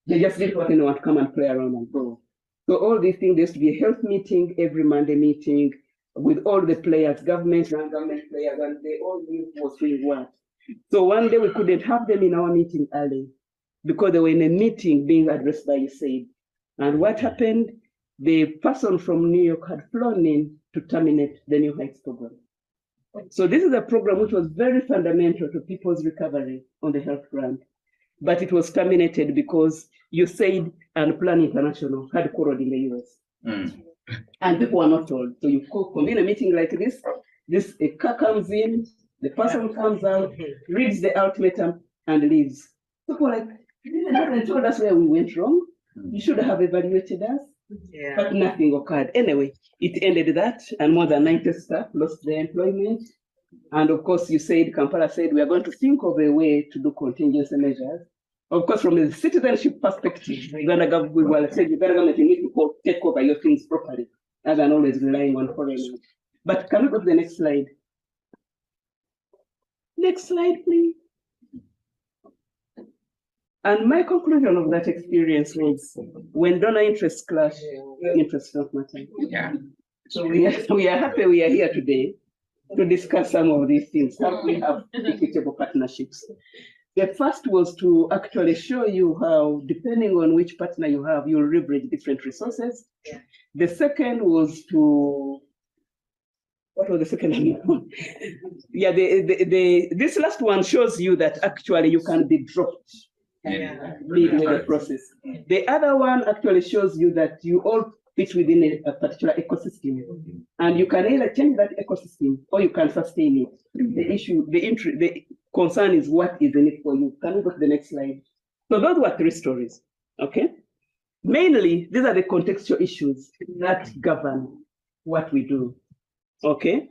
They just didn't want anyone to come and play around and go. So all these things, there used to be a health meeting, every Monday meeting, with all the players, government, non-government players, and they all knew who was doing what. So one day we couldn't have them in our meeting early because they were in a meeting being addressed by USAID. And what happened? The person from New York had flown in to terminate the New Heights program. So this is a program which was very fundamental to people's recovery on the health grant. But it was terminated because USAID and Plan International had quarreled in the US. And people were not told. So you convene a meeting like this, a car comes in, the person comes out, reads the ultimatum, and leaves. People were like, you haven't told us where we went wrong. You should have evaluated us. Yeah. But nothing occurred. Anyway, it ended that, and more than 90 staff lost their employment. And of course, Kampala said, we are going to think of a way to do contingency measures. Of course, from a citizenship perspective, Uganda government said, Uganda government, you need to take over your things properly, rather than always relying on foreigners. But can we go to the next slide? Next slide, please. And my conclusion of that experience was, when donor interests clash, your interests don't matter. Yeah. So we are happy we are here today to discuss some of these things, how we have equitable partnerships. The first was to actually show you how, depending on which partner you have, you'll leverage different resources. Yeah. The second was to, what was the second one? Yeah, this last one shows you that actually you can be dropped. Yeah. With the process. The other one actually shows you that you all fit within a particular ecosystem, and you can either change that ecosystem or you can sustain it. The issue, the concern is what is in it for you. Can we go to the next slide? So those were 3 stories, okay? Mainly, these are the contextual issues that govern what we do, okay?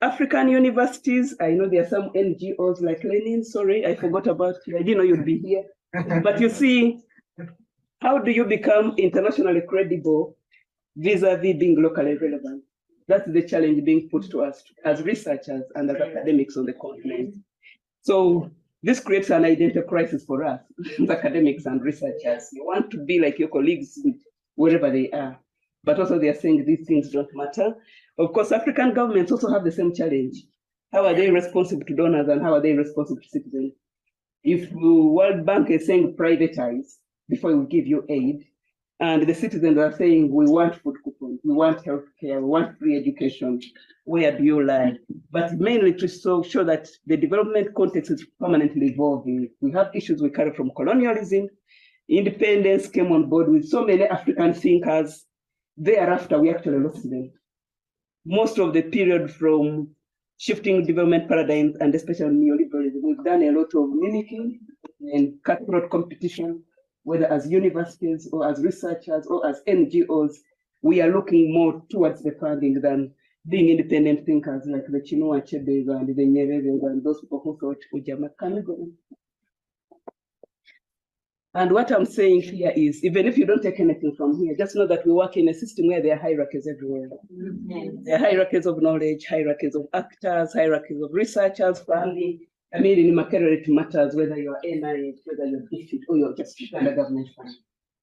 African universities, I know there are some NGOs like Lenin, sorry, I forgot about you. I didn't know you'd be here. But you see, how do you become internationally credible vis-a-vis being locally relevant? That's the challenge being put to us as researchers and as academics on the continent. So this creates an identity crisis for us, as academics and researchers. You want to be like your colleagues wherever they are, but also they are saying these things don't matter. Of course, African governments also have the same challenge. How are they responsive to donors and how are they responsive to citizens? If the World Bank is saying privatize before we give you aid, and the citizens are saying we want food coupons, we want healthcare, we want free education, where do you lie? But mainly to show that the development context is permanently evolving. We have issues we carry from colonialism. Independence came on board with so many African thinkers. Thereafter, we actually lost them. Most of the period from shifting development paradigms and especially neoliberalism, we've done a lot of mimicking and cutthroat competition, whether as universities or as researchers or as NGOs. We are looking more towards the funding than being independent thinkers like the Chinua Achebes and the Nyereres and those people who thought Ujama can go. And what I'm saying here is, even if you don't take anything from here, just know that we work in a system where there are hierarchies everywhere. There are hierarchies of knowledge, hierarchies of actors, hierarchies of researchers, funding. I mean, in Makerere, it matters whether you're NIH, whether you're DFID, or you're just under government fund.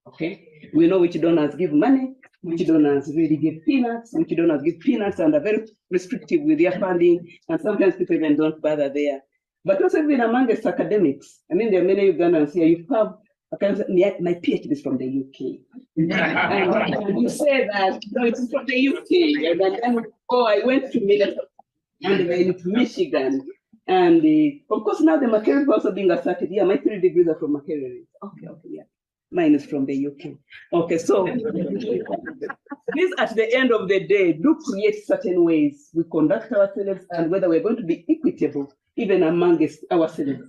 Okay? We know which donors give money, which donors really give peanuts, which donors give peanuts and are very restrictive with their funding, and sometimes people even don't bother there. But also even amongst academics, I mean, there are many Ugandans here. You have my PhD is from the UK. And you say that, no, it's from the UK. And then, I went to Minnesota and then to Michigan. And of course, now the Makerere is also being asserted. Yeah, my 3 degrees are from Makerere. Okay, yeah. Mine is from the UK. Okay, so this at the end of the day do create certain ways we conduct ourselves and whether we're going to be equitable even amongst ourselves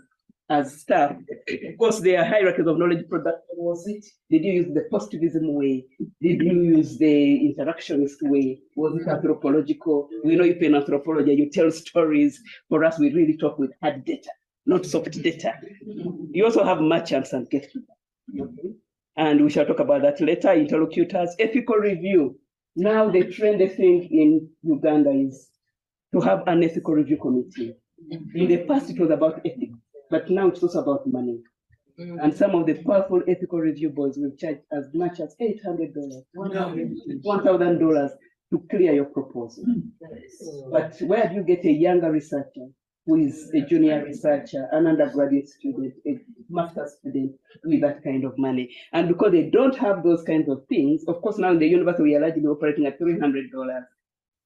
as staff. Of course, there are hierarchies of knowledge production. Was it? Did you use the positivism way? Did you use the interactionist way? Was it anthropological? We know you in anthropology, you tell stories. For us, we really talk with hard data, not soft data. You also have merchants and gatekeepers. Okay. And we shall talk about that later. Interlocutors, ethical review. Now the trendy thing in Uganda is to have an ethical review committee. In the past, it was about ethics. But now it's also about money. And some of the powerful ethical review boards will charge as much as $800, $1,000 to clear your proposal. But where do you get a younger researcher who is a junior researcher, an undergraduate student, a master's student with that kind of money? And because they don't have those kinds of things, of course, now in the university, we are largely operating at $300.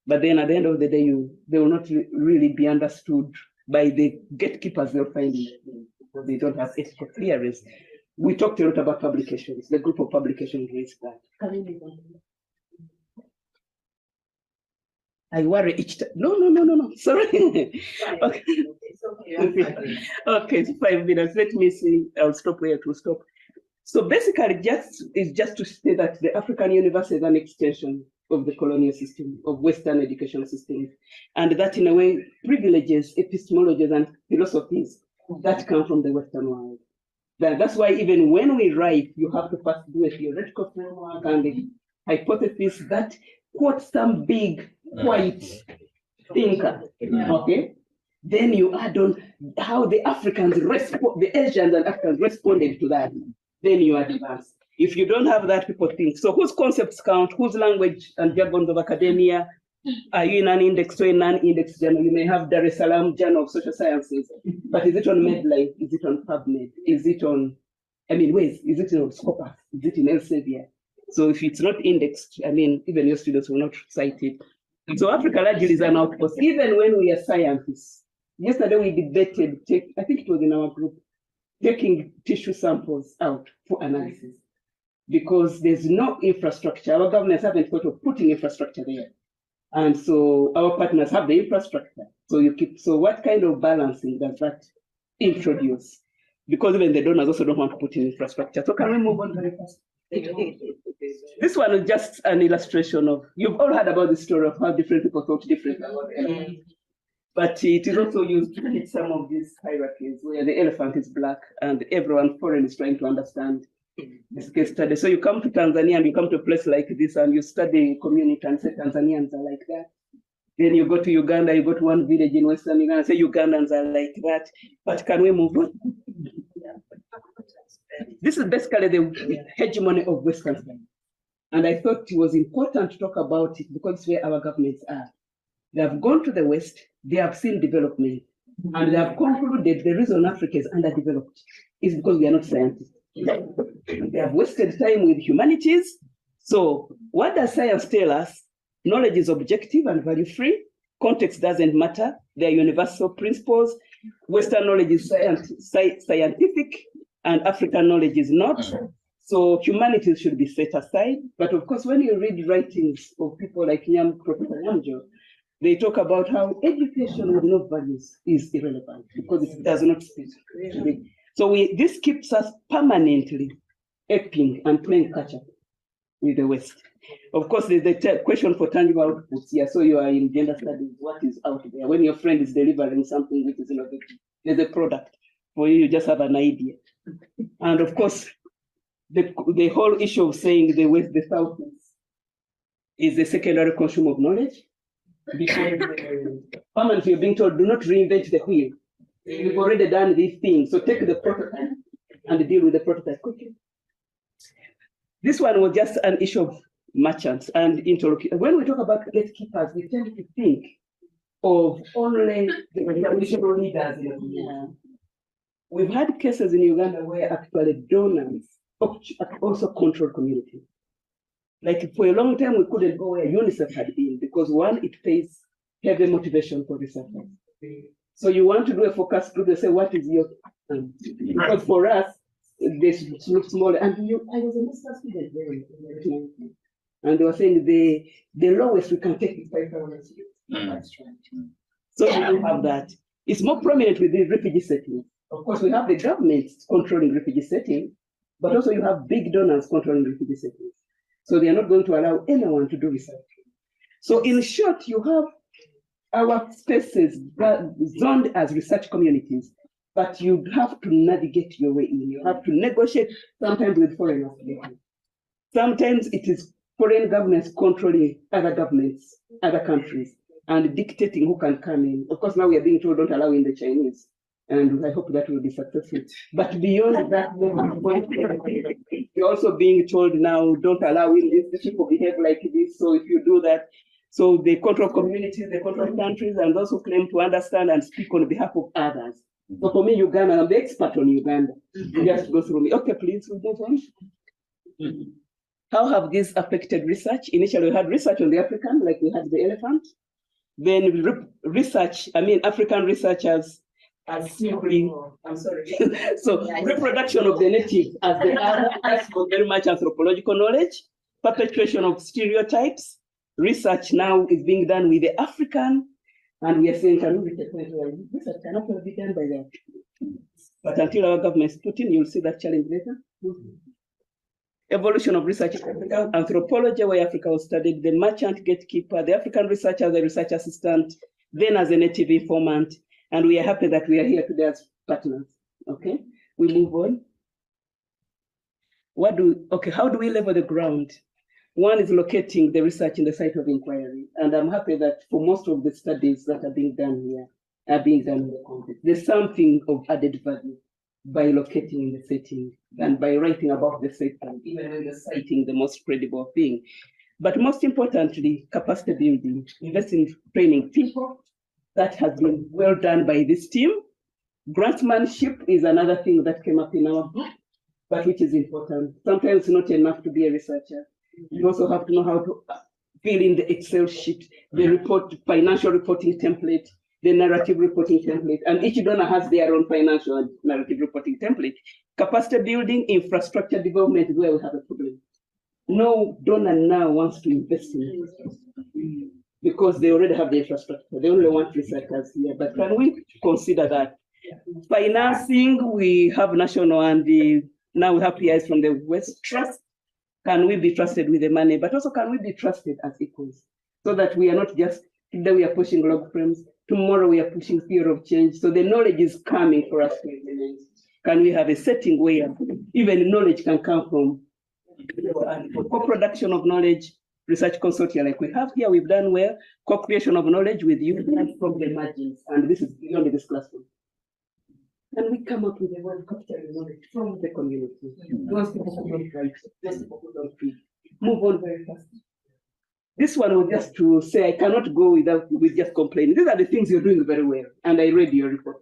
But then at the end of the day, they will not really be understood by the gatekeepers they'll find in the because they don't have ethical clearance. We talked a lot about publications. The group of publications raised that. I worry each time. No. Sorry. Okay. Okay, 5 minutes. Let me see. I'll stop where to stop. So basically, just to say that the African university is an extension of the colonial system, of Western educational systems, and that in a way privileges epistemologies and philosophies that come from the Western world. That's why even when we write, you have to first do a theoretical framework and a hypothesis that quotes some big white thinker, okay? Then you add on how the Africans the Asians and Africans responded to that. Then you advance. If you don't have that, people think, so whose concepts count, whose language and jargons of academia? Are you in an index or a non-index journal? You may have Dar es Salaam Journal of Social Sciences, but is it on MedLife? Is it on PubMed? Is it on, is it on Scopus? Is it in Elsevier? So if it's not indexed, even your students will not cite it. And so Africa largely is an outpost, even when we are scientists. Yesterday we debated, I think it was in our group, taking tissue samples out for analysis because there's no infrastructure. Our governments haven't thought of putting infrastructure there. And so our partners have the infrastructure. So what kind of balancing does that introduce? Because even the donors also don't want to put in infrastructure. So can we move on very fast? This one is just an illustration of, you've all heard about the story of how different people thought differently about the elephant. But it is also used to hit some of these hierarchies where the elephant is black and everyone foreign is trying to understand this case study. So you come to Tanzania and you come to a place like this and you study community and say Tanzanians are like that. Then you go to Uganda, you go to one village in Western Uganda, say Ugandans are like that. But can we move on? This is basically the hegemony of Western studies. And I thought it was important to talk about it because it's where our governments are. They have gone to the West, they have seen development, and they have concluded the reason Africa is underdeveloped is because we are not scientists. They have wasted time with humanities. So what does science tell us? Knowledge is objective and value-free. Context doesn't matter. They are universal principles. Western knowledge is scientific, and African knowledge is not. So humanities should be set aside. But of course, when you read writings of people like Professor Nyamjo, they talk about how education with no values is irrelevant because it does not speak. So this keeps us permanently aping and playing catch up with the West. Of course, there's the question for tangible outputs here. So you are in gender studies, what is out there? When your friend is delivering something which is innovative, there's a product. For you just have an idea. And of course, the whole issue of saying the West, the South is the secondary consumer of knowledge. Because permanently you're being told, do not reinvent the wheel. We've already done these things. So take the prototype and deal with the prototype quickly. This one was just an issue of merchants and interlocutors. When we talk about gatekeepers, we tend to think of only the traditional leaders in Uganda. We've had cases in Uganda where actually donors also control communities. Like for a long time, we couldn't go where UNICEF had been because one, it pays heavy motivation for researchers. So you want to do a focus group, they say, what is your, because for us, this looks small. And I was a master's student there, and they were saying the lowest we can take is 5,000 students. So we don't have that. It's more prominent with the refugee settings. Of course, we have the government controlling refugee settings, but also you have big donors controlling refugee settings. So they are not going to allow anyone to do research. So in short, you have our spaces zoned as research communities, but you have to navigate your way in. You have to negotiate sometimes with foreign affiliates. Sometimes it is foreign governments controlling other governments, other countries, and dictating who can come in. Of course, now we are being told don't allow in the Chinese. And I hope that will be successful. But beyond that, we're also being told now, don't allow these people behave like this. So if you do that, so they control communities, they control countries, and those who claim to understand and speak on behalf of others. So for me, Uganda, I'm the expert on Uganda. You just go through me. Okay, please, we move on. How have these affected research? Initially, we had research on the African, like we had the elephant. Then research, African researchers as simply, I'm sorry. So reproduction of the native as the other, that's very much anthropological knowledge, perpetuation of stereotypes. Research now is being done with the African, and we are saying, can we research cannot be done by that. But until our government is put in, you'll see that challenge later. Evolution of research in Africa, anthropology, where Africa was studied, the merchant gatekeeper, the African researcher, the research assistant, then as a native informant, and we are happy that we are here today as partners. Okay, we move on. How do we level the ground? One is locating the research in the site of inquiry, and I'm happy that for most of the studies that are being done here are being done in the context. There's something of added value by locating in the setting and by writing about the setting, even when you're citing the most credible thing. But most importantly, capacity building, invest in training people. That has been well done by this team. Grantsmanship is another thing that came up in our book, but which is important. Sometimes it's not enough to be a researcher. You also have to know how to fill in the Excel sheet, the financial reporting template, the narrative reporting template, and each donor has their own financial and narrative reporting template. Capacity building, infrastructure development is where we have a problem. No donor now wants to invest in it because they already have the infrastructure. They only want researchers here. But can we consider that? Financing, we have national and now we have PIs from the West Trust. Can we be trusted with the money? But also, can we be trusted as equals? So that we are not just, today we are pushing log frames, tomorrow we are pushing theory of change. So the knowledge is coming for us to implement. Can we have a setting where even knowledge can come from co-production of knowledge, research consortia like we have here, we've done well, co-creation of knowledge with youth and from the margins, and this is beyond this classroom. And we come up with a word capturing knowledge from the community. Those people who don't write, those people who don't read. Move on very fast. This one was just to say, I cannot go with just complaining. These are the things you're doing very well, and I read your report.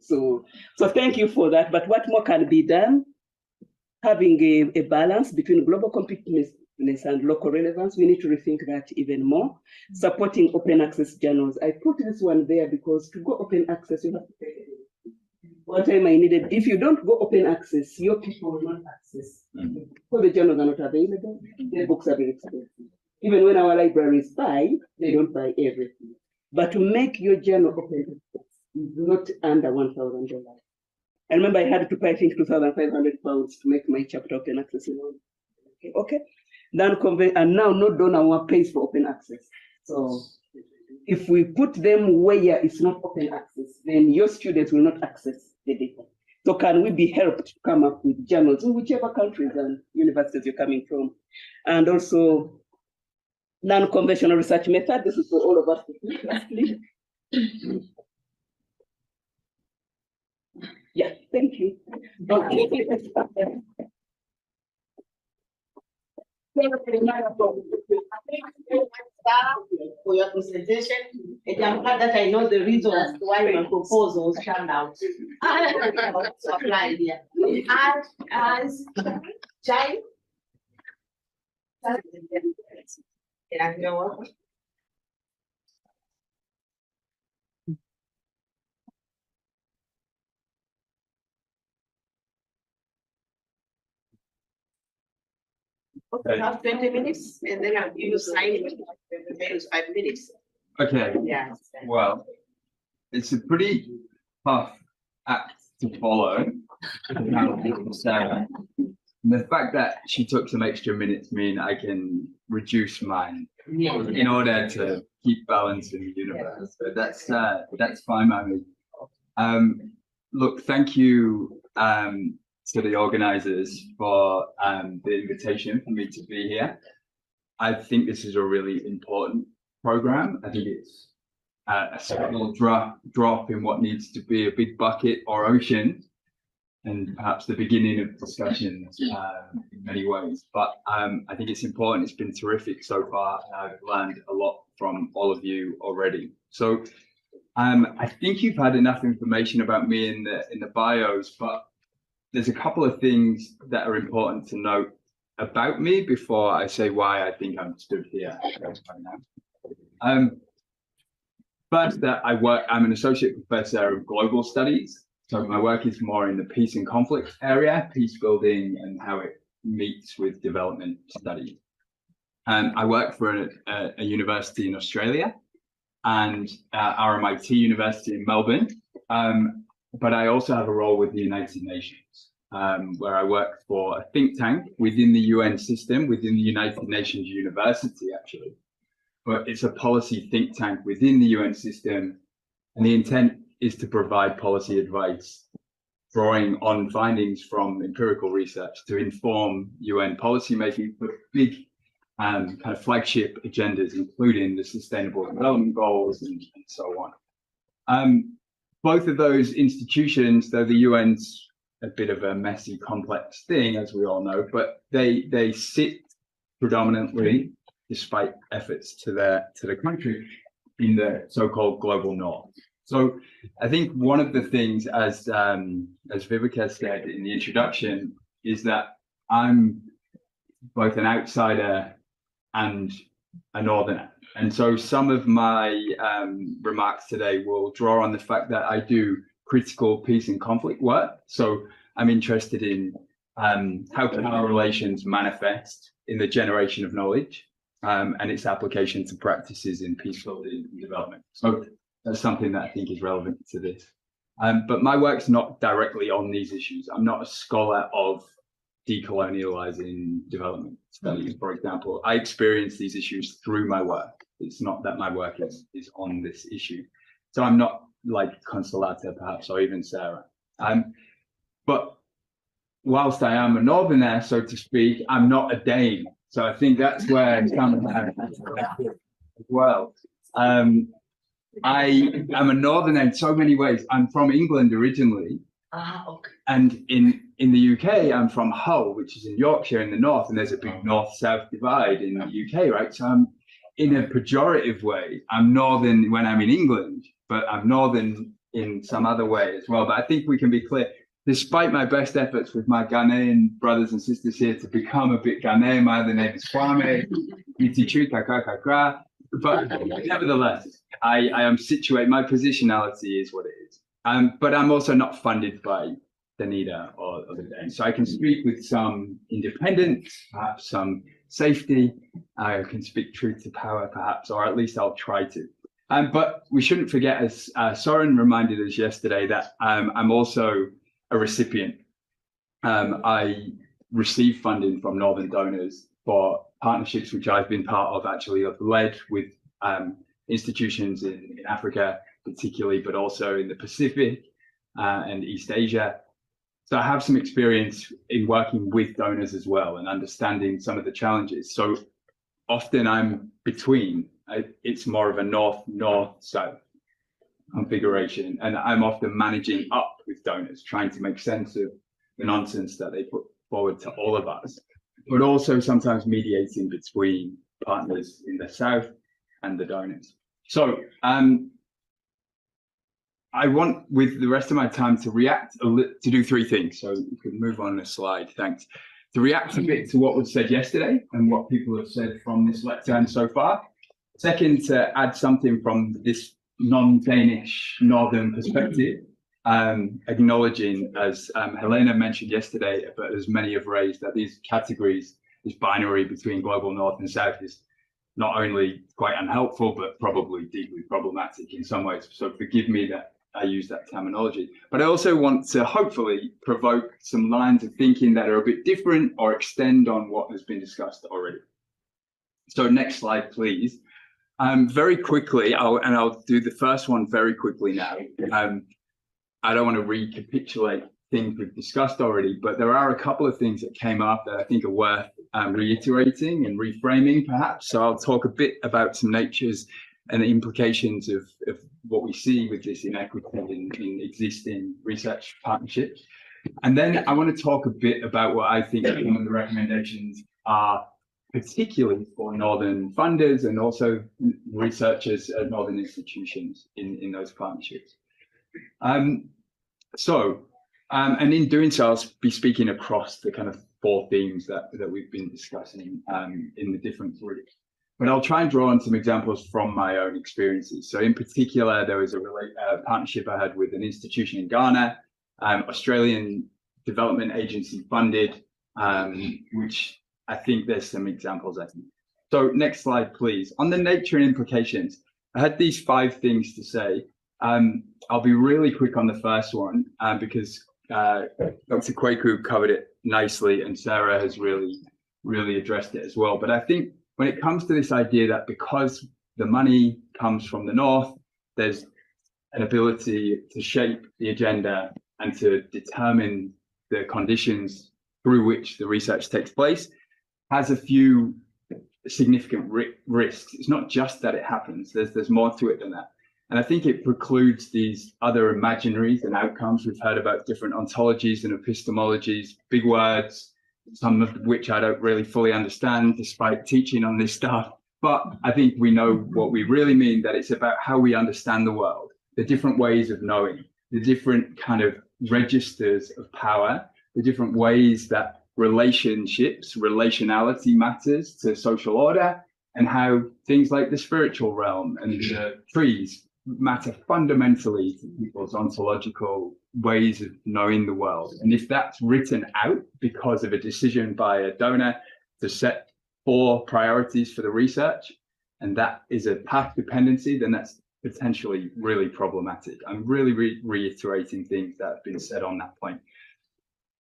So thank you for that. But what more can be done? Having a balance between global competitiveness and local relevance, we need to rethink that even more. Supporting open access journals. I put this one there because to go open access, you have to pay. One time I needed, if you don't go open access, your people will not access. So the journals are not available, the books are very expensive. Even when our libraries buy, they don't buy everything. But to make your journal open access is not under $1,000. I remember I had to pay, I think, £2,500 to make my chapter open access. Okay. And now no donor pays for open access. So if we put them where it's not open access, then your students will not access the data. So can we be helped to come up with journals in whichever countries and universities you're coming from? And also non-conventional research method. This is for all of us to think, lastly. Yeah, thank you. For your presentation, and I'm glad that I know the reason as to why my proposals turned out to apply here. And as child, yeah, you're welcome. Okay, have 20 minutes and then I'll give you sign the mail 5 minutes. Okay. Yeah. Well, it's a pretty tough act to follow. The fact that she took some extra minutes mean I can reduce mine in order to keep balance in the universe. So that's fine by me. Look, thank you to the organizers for the invitation for me to be here. I think this is a really important program. I think it's a small drop in what needs to be a big bucket or ocean, and perhaps the beginning of discussions in many ways. But I think it's important. It's been terrific so far, and I've learned a lot from all of you already. So I think you've had enough information about me in the bios, but there's a couple of things that are important to note about me before I say why I think I'm stood here right now. First, that I'm an associate professor of global studies. So my work is more in the peace and conflict area, peace building and how it meets with development studies. I work for a university in Australia and RMIT University in Melbourne. But I also have a role with the United Nations, where I work for a think tank within the UN system, within the United Nations University, actually. But it's a policy think tank within the UN system. And the intent is to provide policy advice, drawing on findings from empirical research to inform UN policymaking for big kind of flagship agendas, including the Sustainable Development Goals and so on. Both of those institutions, though the UN's a bit of a messy, complex thing, as we all know, but they sit predominantly, despite efforts to the country, in the so-called global north. So I think one of the things, as Viveka said in the introduction, is that I'm both an outsider and a northerner. And so some of my remarks today will draw on the fact that I do critical peace and conflict work. So I'm interested in how power relations manifest in the generation of knowledge and its application to practices in peace building and development. So that's something that I think is relevant to this. But my work's not directly on these issues. I'm not a scholar of decolonializing development studies, for example. I experience these issues through my work. It's not that my work is on this issue. So I'm not like Consolata, perhaps, or even Sarah. But whilst I am a northerner, so to speak, I'm not a Dane. So I think that's where some as well. I am a northerner in so many ways. I'm from England originally. Okay. And in the UK, I'm from Hull, which is in Yorkshire in the north, and there's a big north-south divide in the UK, right? So I'm, in a pejorative way, I'm northern when I'm in England, but I'm northern in some other way as well. But I think we can be clear, despite my best efforts with my Ghanaian brothers and sisters here to become a bit Ghanaian, my other name is Kwame, Itichu, Kakakakra, but nevertheless, I am situated, my positionality is what it is. But I'm also not funded by Danida or the Danes. So I can speak with some independence, perhaps some safety. I can speak truth to power, perhaps, or at least I'll try to. But we shouldn't forget, as Soren reminded us yesterday, that I'm also a recipient. I receive funding from Northern donors for partnerships which I've been part of, actually. I've led with institutions in Africa, particularly, but also in the Pacific and East Asia. So I have some experience in working with donors as well and understanding some of the challenges. So often I'm between. It's more of a north-south configuration, and I'm often managing up with donors, trying to make sense of the nonsense that they put forward to all of us, but also sometimes mediating between partners in the south and the donors. So I want, with the rest of my time, to react to do three things. So you could move on a slide, thanks. To react a bit to what was said yesterday and what people have said from this lecture so far. Second, to add something from this non-Danish northern perspective, acknowledging, as Helena mentioned yesterday, but as many have raised, that these categories, this binary between global north and south, is not only quite unhelpful, but probably deeply problematic in some ways. So forgive me that I use that terminology. But I also want to hopefully provoke some lines of thinking that are a bit different or extend on what has been discussed already. So next slide, please. Very quickly, I'll do the first one very quickly now. I don't want to recapitulate things we've discussed already, but there are a couple of things that came up that I think are worth reiterating and reframing, perhaps. So I'll talk a bit about some natures and the implications of what we see with this inequity in existing research partnerships. And then I want to talk a bit about what I think some of the recommendations are, particularly for Northern funders and also researchers at Northern institutions in those partnerships. And in doing so, I'll be speaking across the kind of 4 themes that we've been discussing in the different groups. But I'll try and draw on some examples from my own experiences. So in particular, there was a partnership I had with an institution in Ghana, Australian Development Agency funded, which I think there's some examples, I think. So next slide, please. On the nature and implications, I had these 5 things to say. I'll be really quick on the first one because Dr. Kwaku covered it nicely and Sarah has really addressed it as well. But I think when it comes to this idea that because the money comes from the North, there's an ability to shape the agenda and to determine the conditions through which the research takes place, has a few significant risks. It's not just that it happens, there's more to it than that. And I think it precludes these other imaginaries and outcomes. We've heard about different ontologies and epistemologies, big words, some of which I don't really fully understand despite teaching on this stuff. But I think we know what we really mean, that it's about how we understand the world, the different ways of knowing, the different kind of registers of power, the different ways that relationality matters to social order, and how things like the spiritual realm and the trees matter fundamentally to people's ontological ways of knowing the world. And if that's written out because of a decision by a donor to set 4 priorities for the research, and that is a path dependency, then that's potentially really problematic. I'm really reiterating things that have been said on that point.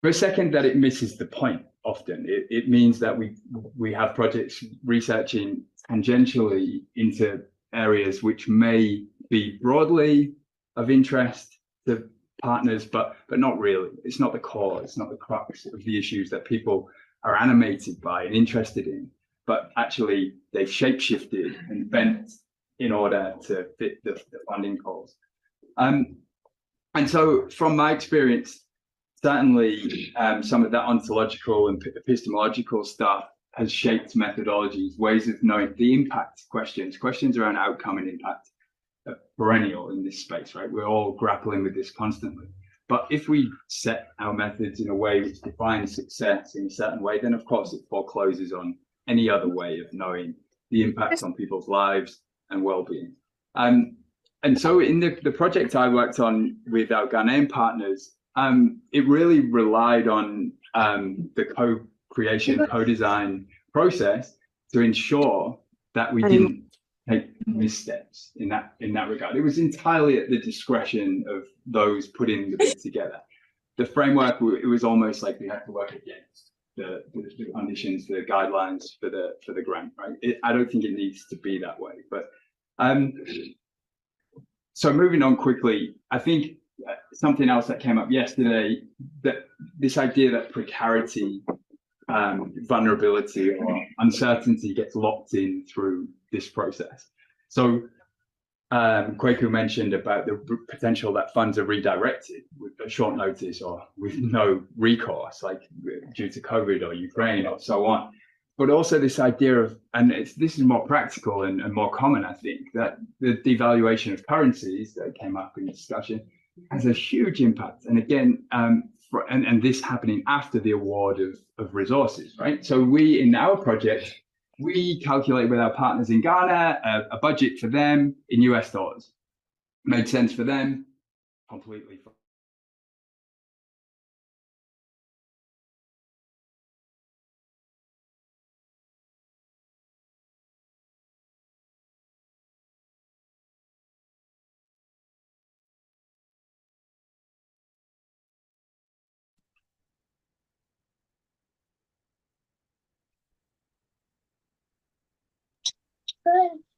For a second, that it misses the point often. It means that we have projects researching tangentially into areas which may be broadly of interest to partners, but not really. It's not the core, it's not the crux of the issues that people are animated by and interested in, but actually they've shapeshifted and bent in order to fit the funding calls. And so from my experience, certainly some of that ontological and epistemological stuff has shaped methodologies, ways of knowing the impact questions around outcome and impact are perennial in this space, right? We're all grappling with this constantly. But if we set our methods in a way which defines success in a certain way, then of course it forecloses on any other way of knowing the impacts on people's lives and well-being. And so in the project I worked on with our Ghanaian partners, it really relied on the co-creation, co-design process to ensure that we didn't take missteps in that regard. It was entirely at the discretion of those putting the bid together. The framework, it was almost like we had to work against the conditions, the guidelines for the grant, right? I don't think it needs to be that way. But so moving on quickly, I think something else that came up yesterday, that this idea that precarity, vulnerability or uncertainty gets locked in through this process. So Kwaku mentioned about the potential that funds are redirected with a short notice or with no recourse, like due to COVID or Ukraine or so on. But also this idea of, and this is more practical and more common, I think, that the devaluation of currencies that came up in the discussion has a huge impact. And again, and this happening after the award of resources, right? So we, in our project, we calculate with our partners in Ghana a budget for them in US dollars. Made sense for them, completely fine.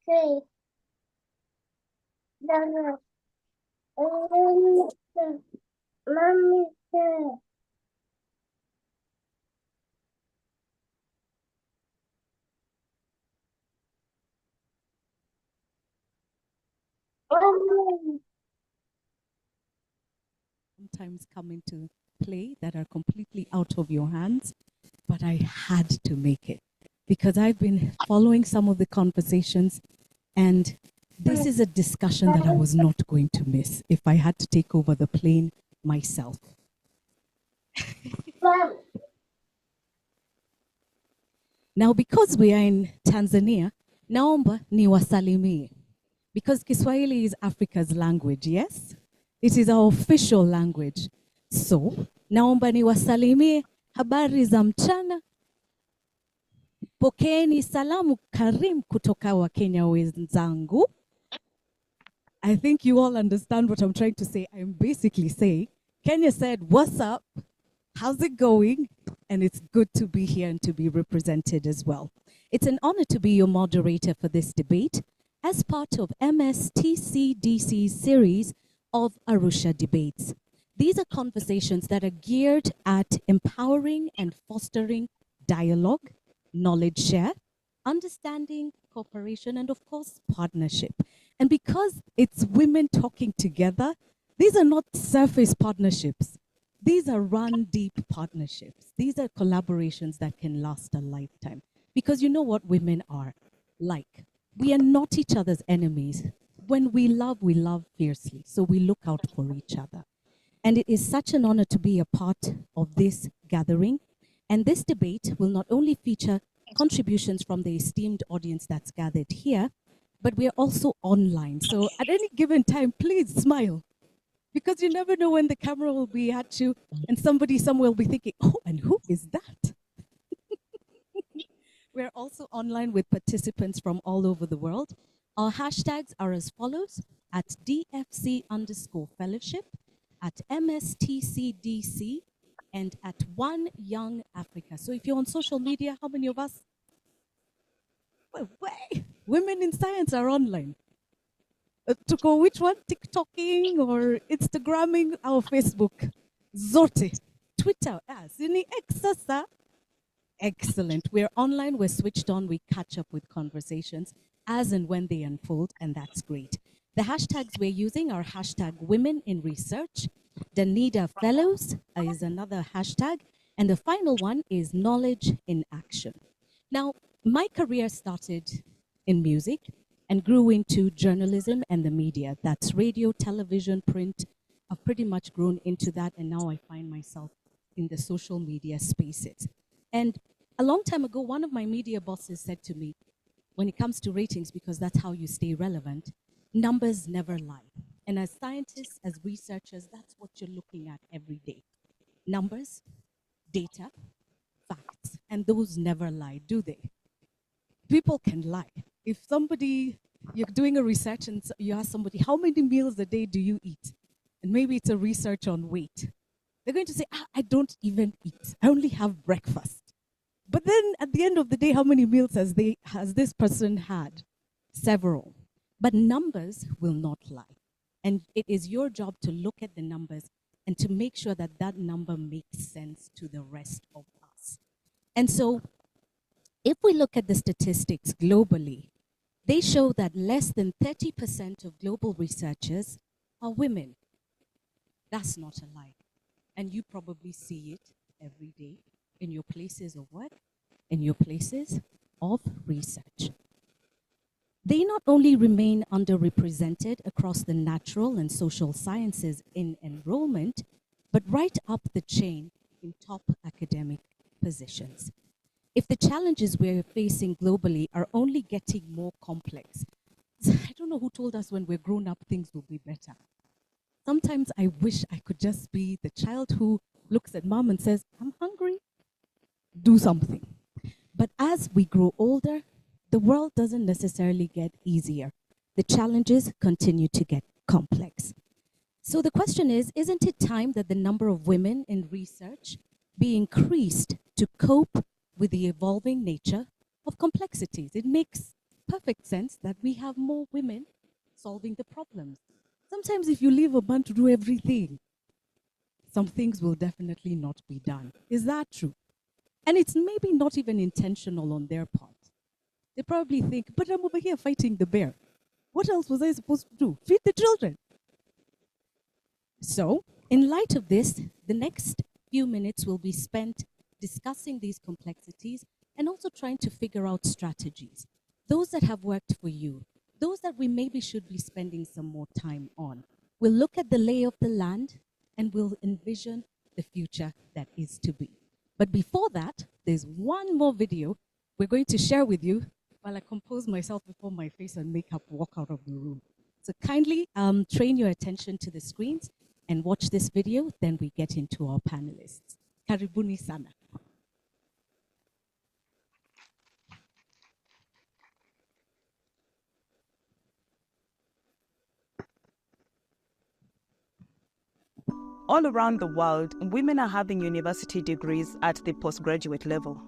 Okay. No. Mommy. sometimes come into play that are completely out of your hands, but I had to make it because I've been following some of the conversations, and this is a discussion that I was not going to miss if I had to take over the plane myself. Now, because we are in Tanzania, naomba niwasalimie. Because Kiswahili is Africa's language, yes? It is our official language. So, naomba niwasalimie, habari za mchana. Pokeeni salamu karim kutoka wa Kenya wenzangu. I think you all understand what I'm trying to say. I'm basically saying, Kenya said, what's up? How's it going? And it's good to be here and to be represented as well. It's an honor to be your moderator for this debate as part of MS TCDC's series of Arusha Debates. These are conversations that are geared at empowering and fostering dialogue, knowledge share, understanding, cooperation, and of course, partnership. And because it's women talking together, these are not surface partnerships. These are run deep partnerships. These are collaborations that can last a lifetime. Because you know what women are like. We are not each other's enemies. When we love fiercely. So we look out for each other. And it is such an honor to be a part of this gathering. And this debate will not only feature contributions from the esteemed audience that's gathered here, but we are also online. So at any given time, please smile. Because you never know when the camera will be at you and somebody somewhere will be thinking, oh, and who is that? We're also online with participants from all over the world. Our hashtags are as follows: at DFC_fellowship, at MSTCDC, and at One Young Africa. So if you're on social media, how many of us? Women in science are online. To go which one? TikToking or Instagramming or Facebook? Zote. Twitter. Sini Exasa. Excellent. We're online, we're switched on, we catch up with conversations as and when they unfold, and that's great. The hashtags we're using are hashtag Women in Research, Danida Fellows is another hashtag, and the final one is Knowledge in Action. Now, my career started in music and grew into journalism and the media. That's radio, television, print. I've pretty much grown into that, and now I find myself in the social media spaces. And a long time ago, one of my media bosses said to me, when it comes to ratings, because that's how you stay relevant, numbers never lie. And as scientists, as researchers, that's what you're looking at every day. Numbers, data, facts, and those never lie, do they? People can lie. If you're doing a research and you ask somebody, how many meals a day do you eat? And maybe it's a research on weight. They're going to say, I don't even eat. I only have breakfast. But then at the end of the day, how many meals has this person had? Several. But numbers will not lie. And it is your job to look at the numbers and to make sure that that number makes sense to the rest of us. And so if we look at the statistics globally, they show that less than 30% of global researchers are women. That's not a lie. And you probably see it every day in your places of work, in your places of research. They not only remain underrepresented across the natural and social sciences in enrollment, but right up the chain in top academic positions. If the challenges we're facing globally are only getting more complex, I don't know who told us when we're grown up things will be better. Sometimes I wish I could just be the child who looks at mom and says, I'm hungry, do something. But as we grow older, the world doesn't necessarily get easier. The challenges continue to get complex. So the question is, isn't it time that the number of women in research be increased to cope with the evolving nature of complexities? It makes perfect sense that we have more women solving the problems. Sometimes if you leave a man to do everything, some things will definitely not be done. Is that true? And it's maybe not even intentional on their part. They probably think, but I'm over here fighting the bear. What else was I supposed to do? Feed the children. So, in light of this, the next few minutes will be spent discussing these complexities and also trying to figure out strategies. Those that have worked for you, those that we maybe should be spending some more time on. We'll look at the lay of the land and we'll envision the future that is to be. But before that, there's one more video we're going to share with you while I compose myself before my face and makeup walk out of the room. So kindly train your attention to the screens and watch this video, then we get into our panelists. Karibuni sana. All around the world, women are having university degrees at the postgraduate level.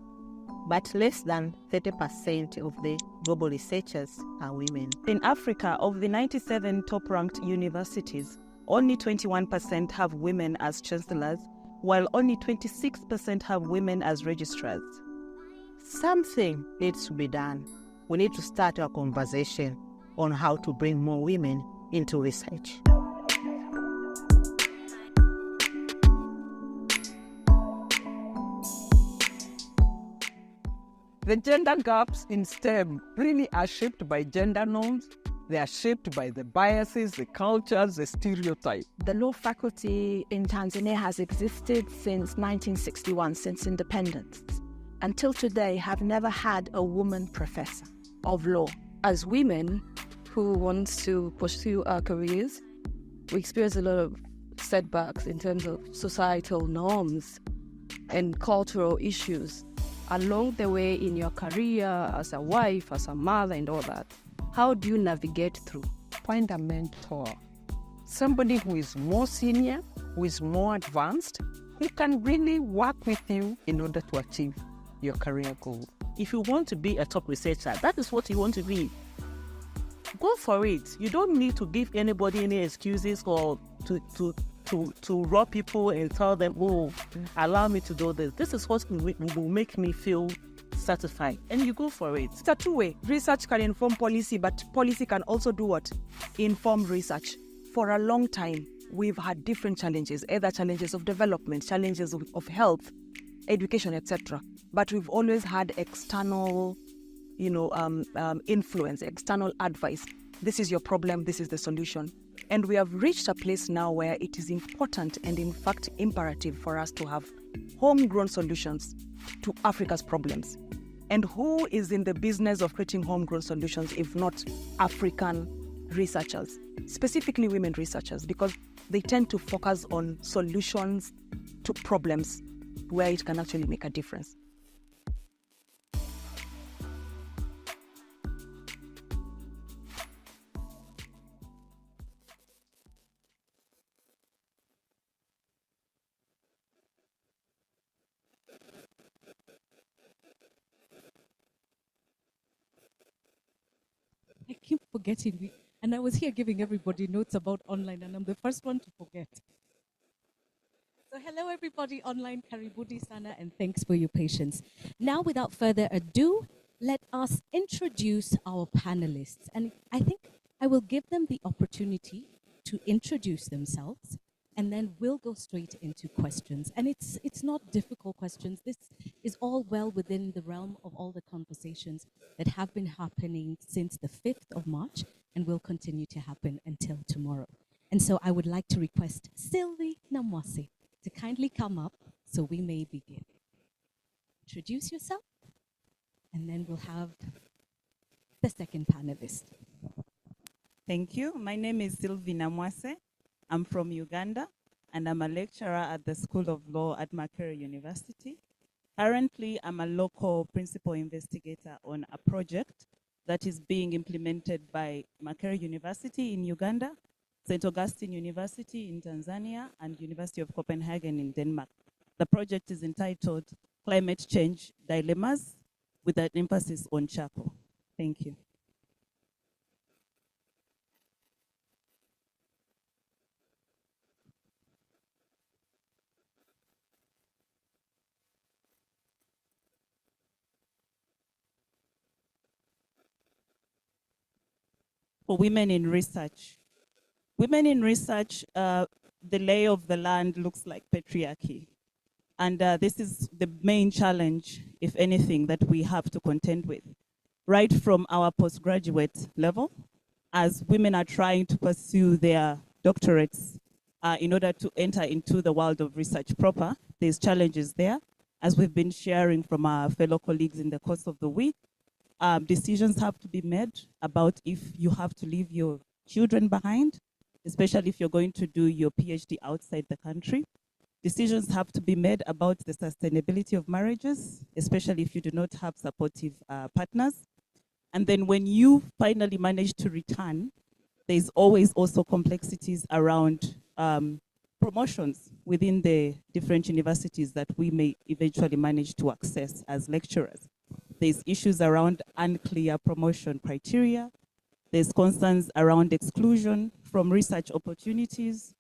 But less than 30% of the global researchers are women. In Africa, of the 97 top-ranked universities, only 21% have women as chancellors, while only 26% have women as registrars. Something needs to be done. We need to start a conversation on how to bring more women into research. The gender gaps in STEM really are shaped by gender norms. They are shaped by the biases, the cultures, the stereotypes. The law faculty in Tanzania has existed since 1961, since independence. Until today, have never had a woman professor of law. As women who want to pursue our careers, we experience a lot of setbacks in terms of societal norms and cultural issues. Along the way in your career, as a wife, as a mother and all that, how do you navigate through? Find a mentor, somebody who is more senior, who is more advanced, who can really work with you in order to achieve your career goal. If you want to be a top researcher, that is what you want to be. Go for it. You don't need to give anybody any excuses or to rob people and tell them, oh, allow me to do this. This is what will make me feel satisfied. And you go for it. It's a two-way. Research can inform policy, but policy can also do what? Inform research. For a long time, we've had different challenges, either challenges of development, challenges of health, education, etc. But we've always had external, influence, external advice. This is your problem, this is the solution. And we have reached a place now where it is important and in fact imperative for us to have homegrown solutions to Africa's problems. And who is in the business of creating homegrown solutions if not African researchers, specifically women researchers, because they tend to focus on solutions to problems where it can actually make a difference. I keep forgetting. And I was here giving everybody notes about online, and I'm the first one to forget. So hello, everybody online. Karibuni sana, and thanks for your patience. Now, without further ado, let us introduce our panelists. And I think I will give them the opportunity to introduce themselves, and then we'll go straight into questions. And it's not difficult questions. This is all well within the realm of all the conversations that have been happening since the 5th of March and will continue to happen until tomorrow. And so I would like to request Sylvie Namwase to kindly come up so we may begin. Introduce yourself, and then we'll have the second panelist. Thank you. My name is Sylvie Namwase. I'm from Uganda, and I'm a lecturer at the School of Law at Makerere University. Currently, I'm a local principal investigator on a project that is being implemented by Makerere University in Uganda, St. Augustine University in Tanzania, and University of Copenhagen in Denmark. The project is entitled Climate Change Dilemmas, with an emphasis on charcoal. Thank you. for women in research. Women in research, the lay of the land looks like patriarchy. And this is the main challenge, if anything, that we have to contend with. Right from our postgraduate level, as women are trying to pursue their doctorates in order to enter into the world of research proper, there's challenges there. As we've been sharing from our fellow colleagues in the course of the week, decisions have to be made about if you have to leave your children behind, especially if you're going to do your PhD outside the country. Decisions have to be made about the sustainability of marriages, especially if you do not have supportive partners. And then when you finally manage to return, there's always also complexities around promotions within the different universities that we may eventually manage to access as lecturers. There's issues around unclear promotion criteria. There's concerns around exclusion from research opportunities.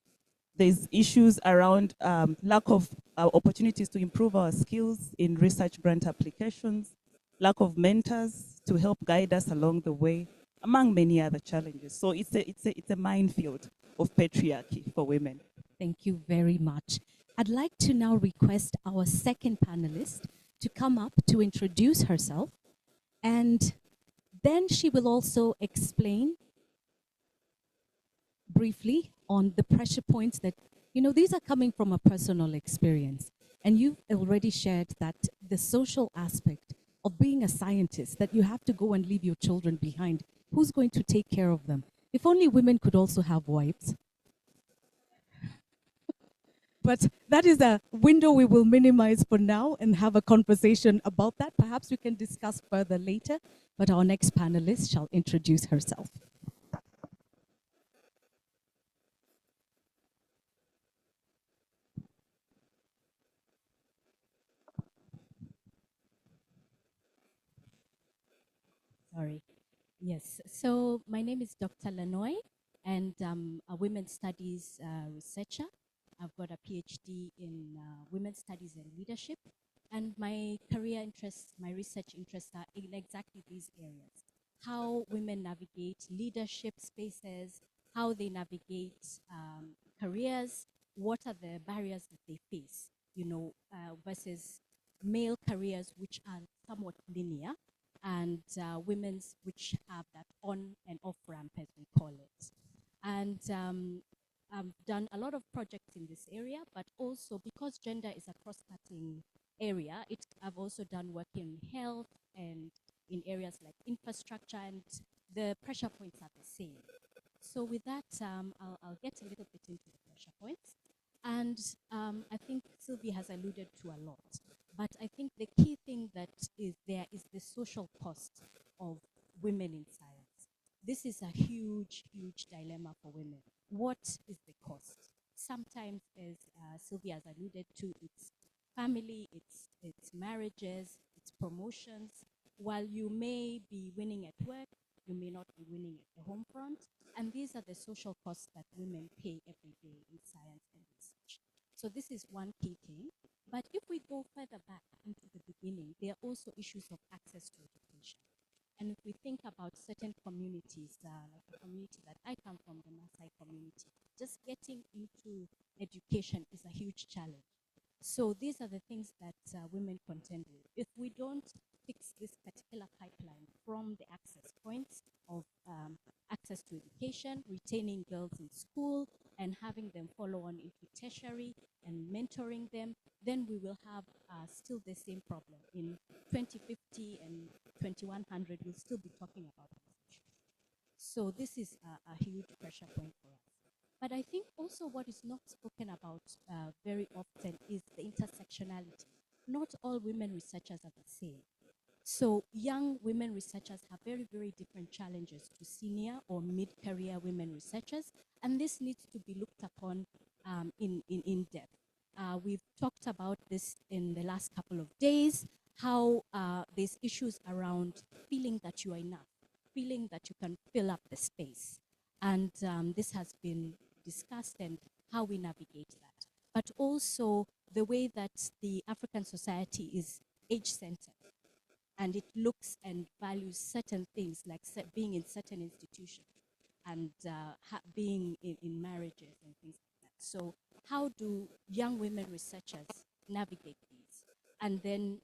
There's issues around lack of opportunities to improve our skills in research grant applications, lack of mentors to help guide us along the way, among many other challenges. So it's a minefield of patriarchy for women. Thank you very much. I'd like to now request our second panelist to come up to introduce herself, and then she will also explain briefly on the pressure points that, these are coming from a personal experience. And you've already shared that the social aspect of being a scientist, that you have to go and leave your children behind. Who's going to take care of them? If only women could also have wives. But that is a window we will minimize for now and have a conversation about that. Perhaps we can discuss further later, but our next panelist shall introduce herself. Sorry. Yes. So my name is Dr. Lanoy, and I'm a women's studies researcher. I've got a PhD in women's studies and leadership, and my career interests, my research interests are in exactly these areas: how women navigate leadership spaces, how they navigate careers, what are the barriers that they face, versus male careers which are somewhat linear, and women's which have that on and off ramp, as we call it. And I've done a lot of projects in this area, but also because gender is a cross-cutting area, I've also done work in health and in areas like infrastructure, and the pressure points are the same. So with that, I'll get a little bit into the pressure points. And I think Sylvie has alluded to a lot. But I think the key thing that is there is the social cost of women in science. This is a huge, huge dilemma for women. What is the cost? Sometimes, as Sylvia has alluded to, it's family, it's marriages, it's promotions. While you may be winning at work, you may not be winning at the home front. And these are the social costs that women pay every day in science and research. So this is one key thing. But if we go further back into the beginning, there are also issues of access to education. And if we think about certain communities, like the community that I come from, the Maasai community, just getting into education is a huge challenge. So these are the things that women contend with. If we don't fix this particular pipeline from the access points of access to education, retaining girls in school, and having them follow on into tertiary and mentoring them, then we will have still the same problem. In 2050 and 2100, we'll still be talking about this issue. So this is a huge pressure point for us. But I think also what is not spoken about very often is the intersectionality. Not all women researchers are the same. So young women researchers have very, very different challenges to senior or mid-career women researchers, and this needs to be looked upon in depth. We've talked about this in the last couple of days, how there's issues around feeling that you are enough, feeling that you can fill up the space. And this has been discussed, and how we navigate that. But also the way that the African society is age-centered, and it looks and values certain things like being in certain institutions. and being in marriages and things like that. So how do young women researchers navigate these? And then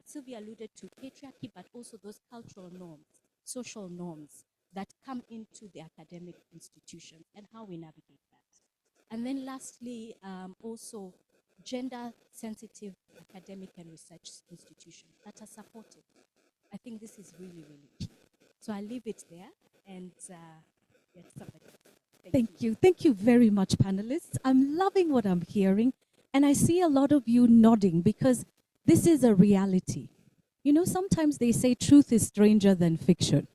Sylvia alluded to patriarchy, but also those cultural norms, social norms that come into the academic institutions and how we navigate that. And then lastly, also gender-sensitive academic and research institutions that are supportive. I think this is really, really key. So I leave it there and get somebody. Thank you. Thank you very much, panelists. I'm loving what I'm hearing. And I see a lot of you nodding because this is a reality. You know, sometimes they say truth is stranger than fiction.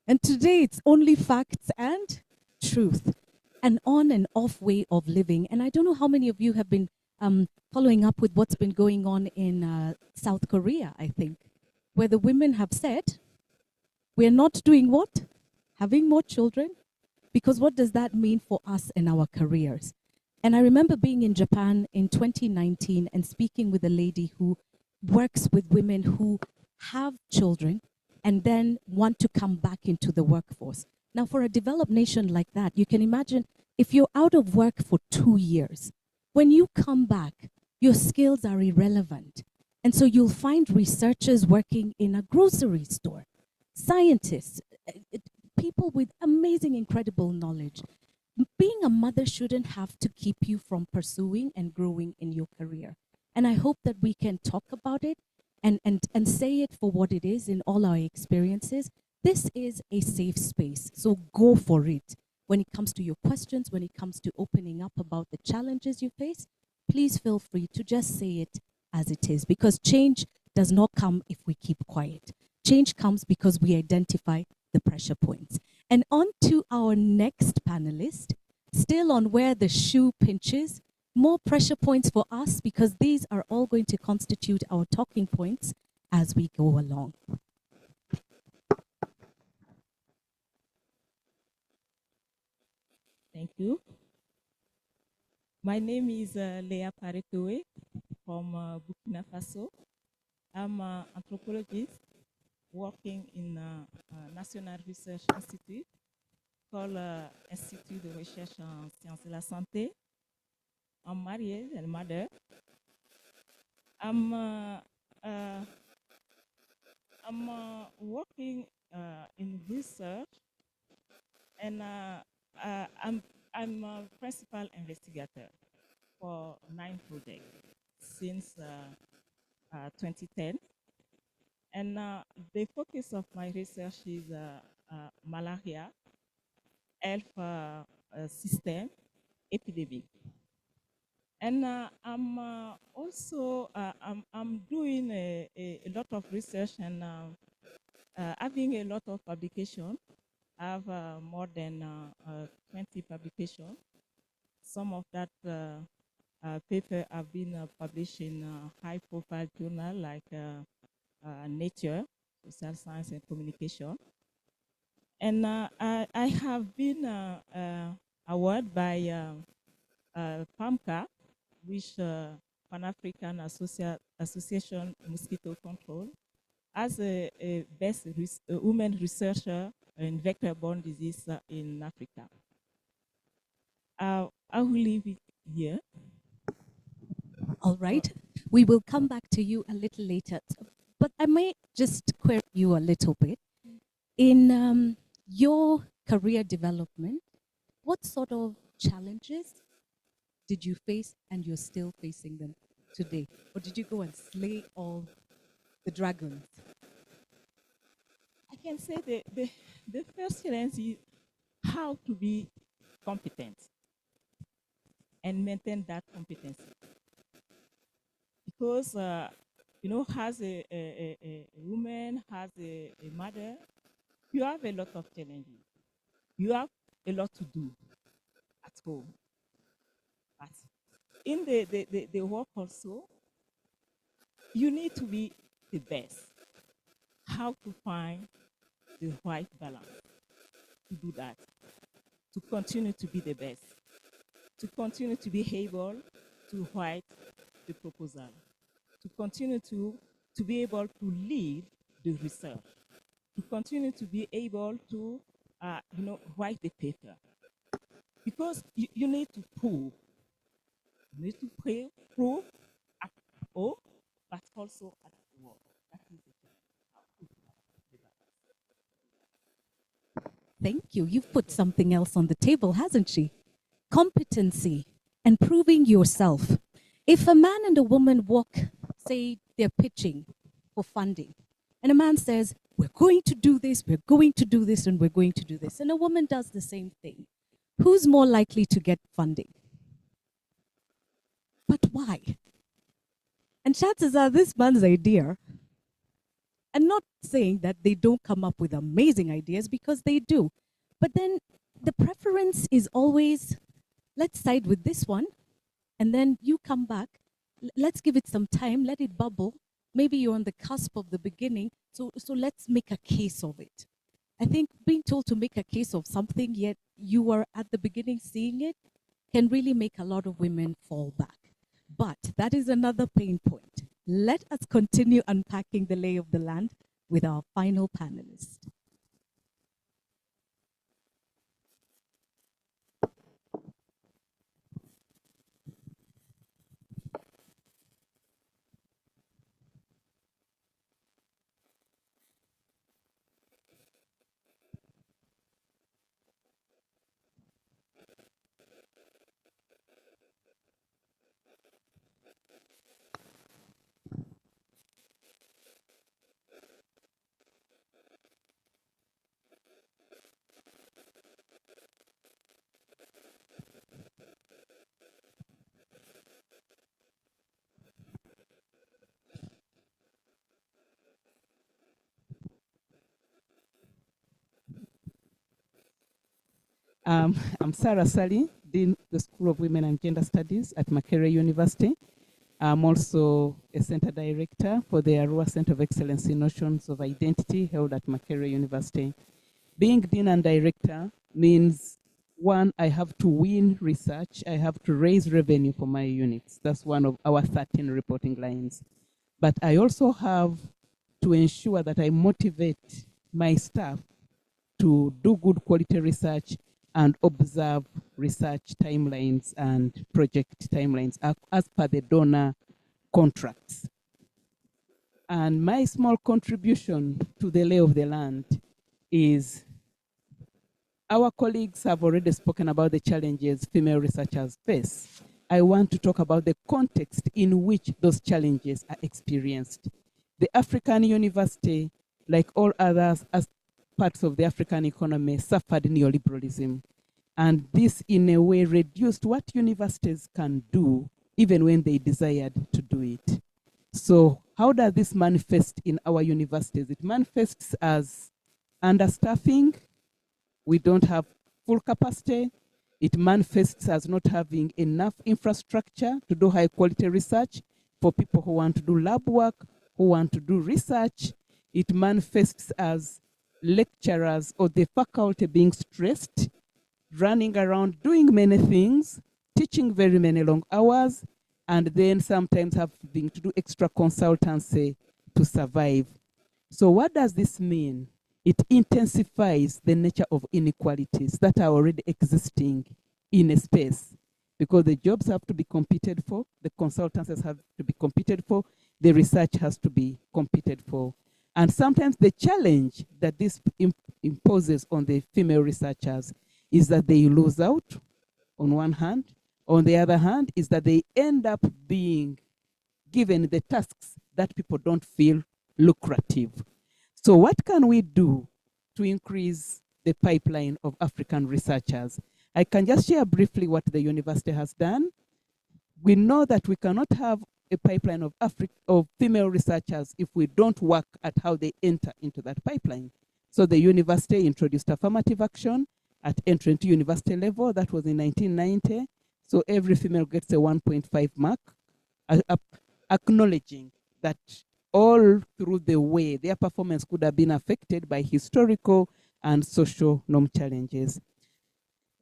And today it's only facts and truth, an on and off way of living. And I don't know how many of you have been following up with what's been going on in South Korea, I think, where the women have said, we're not doing what? Having more children? Because what does that mean for us and our careers? And I remember being in Japan in 2019 and speaking with a lady who works with women who have children and then want to come back into the workforce. Now, for a developed nation like that, you can imagine if you're out of work for 2 years, when you come back, your skills are irrelevant. And so you'll find researchers working in a grocery store, scientists, people with amazing, incredible knowledge. Being a mother shouldn't have to keep you from pursuing and growing in your career. And I hope that we can talk about it and say it for what it is in all our experiences. This is a safe space, so go for it. When it comes to your questions, when it comes to opening up about the challenges you face, please feel free to just say it as it is, because change does not come if we keep quiet. Change comes because we identify the pressure points. And on to our next panelist, still on where the shoe pinches, more pressure points for us because these are all going to constitute our talking points as we go along. Thank you. My name is Leah Paretoe from Burkina Faso. I'm an anthropologist working in a National Research Institute called Institut de Recherche en Sciences de la Santé. I'm married and mother. I'm working in research, and I'm a principal investigator for 9 projects since 2010. And the focus of my research is malaria, health system, epidemic. And I'm also I'm doing a lot of research and having a lot of publication. I have more than 20 publications. Some of that paper have been published in high-profile journal like Nature, Social Science and Communication. And I have been awarded by PAMCA, which Pan-African Association Mosquito Control, as a best woman researcher in vector-borne disease in Africa. I will leave it here. All right. We will come back to you a little later. But I may just query you a little bit. In your career development, what sort of challenges did you face and you're still facing them today? Or did you go and slay all the dragons? I can say the first challenge is how to be competent and maintain that competency. Because, you know, as a woman, as a mother, you have a lot of challenges. You have a lot to do at home. But in the work also, you need to be the best. How to find the right balance to do that, to continue to be the best, to continue to be able to write the proposal, to continue to be able to lead the research, to continue to be able to write the paper. Because you need to prove. You need to prove at all, but also at work. That is the Thank you. You've put something else on the table, hasn't she? Competency and proving yourself. If a man and a woman walk, say they're pitching for funding, and a man says, we're going to do this, we're going to do this, and we're going to do this, and a woman does the same thing, who's more likely to get funding? But why? And chances are this man's idea, and not saying that they don't come up with amazing ideas, because they do, but then the preference is always, let's side with this one, and then you come back, let's give it some time, let it bubble. Maybe you're on the cusp of the beginning, so let's make a case of it. I think being told to make a case of something, yet you are at the beginning seeing it, can really make a lot of women fall back. But that is another pain point. Let us continue unpacking the lay of the land with our final panelist. I'm Sarah Sally, Dean of the School of Women and Gender Studies at Makerere University. I'm also a center director for the Arusha Center of Excellence in Notions of Identity held at Makerere University. Being Dean and Director means, one, I have to win research, I have to raise revenue for my units. That's one of our 13 reporting lines. But I also have to ensure that I motivate my staff to do good quality research and observe research timelines and project timelines as per the donor contracts. And my small contribution to the lay of the land is, our colleagues have already spoken about the challenges female researchers face. I want to talk about the context in which those challenges are experienced. The African university, like all others, as parts of the African economy, suffered neoliberalism. And this, in a way, reduced what universities can do, even when they desired to do it. So how does this manifest in our universities? It manifests as understaffing. We don't have full capacity. It manifests as not having enough infrastructure to do high quality research for people who want to do lab work, who want to do research. It manifests as lecturers or the faculty being stressed, running around doing many things, teaching very many long hours, and then sometimes having to do extra consultancy to survive. So what does this mean? It intensifies the nature of inequalities that are already existing in a space, because the jobs have to be competed for, the consultancies have to be competed for, the research has to be competed for. And sometimes the challenge that this imposes on the female researchers is that they lose out on one hand. On the other hand, is that they end up being given the tasks that people don't feel lucrative. So what can we do to increase the pipeline of African researchers? I can just share briefly what the university has done. We know that we cannot have a pipeline of female researchers if we don't work at how they enter into that pipeline. So the university introduced affirmative action at entry into university level. That was in 1990. So every female gets a 1.5 mark, acknowledging that all through the way their performance could have been affected by historical and social norm challenges.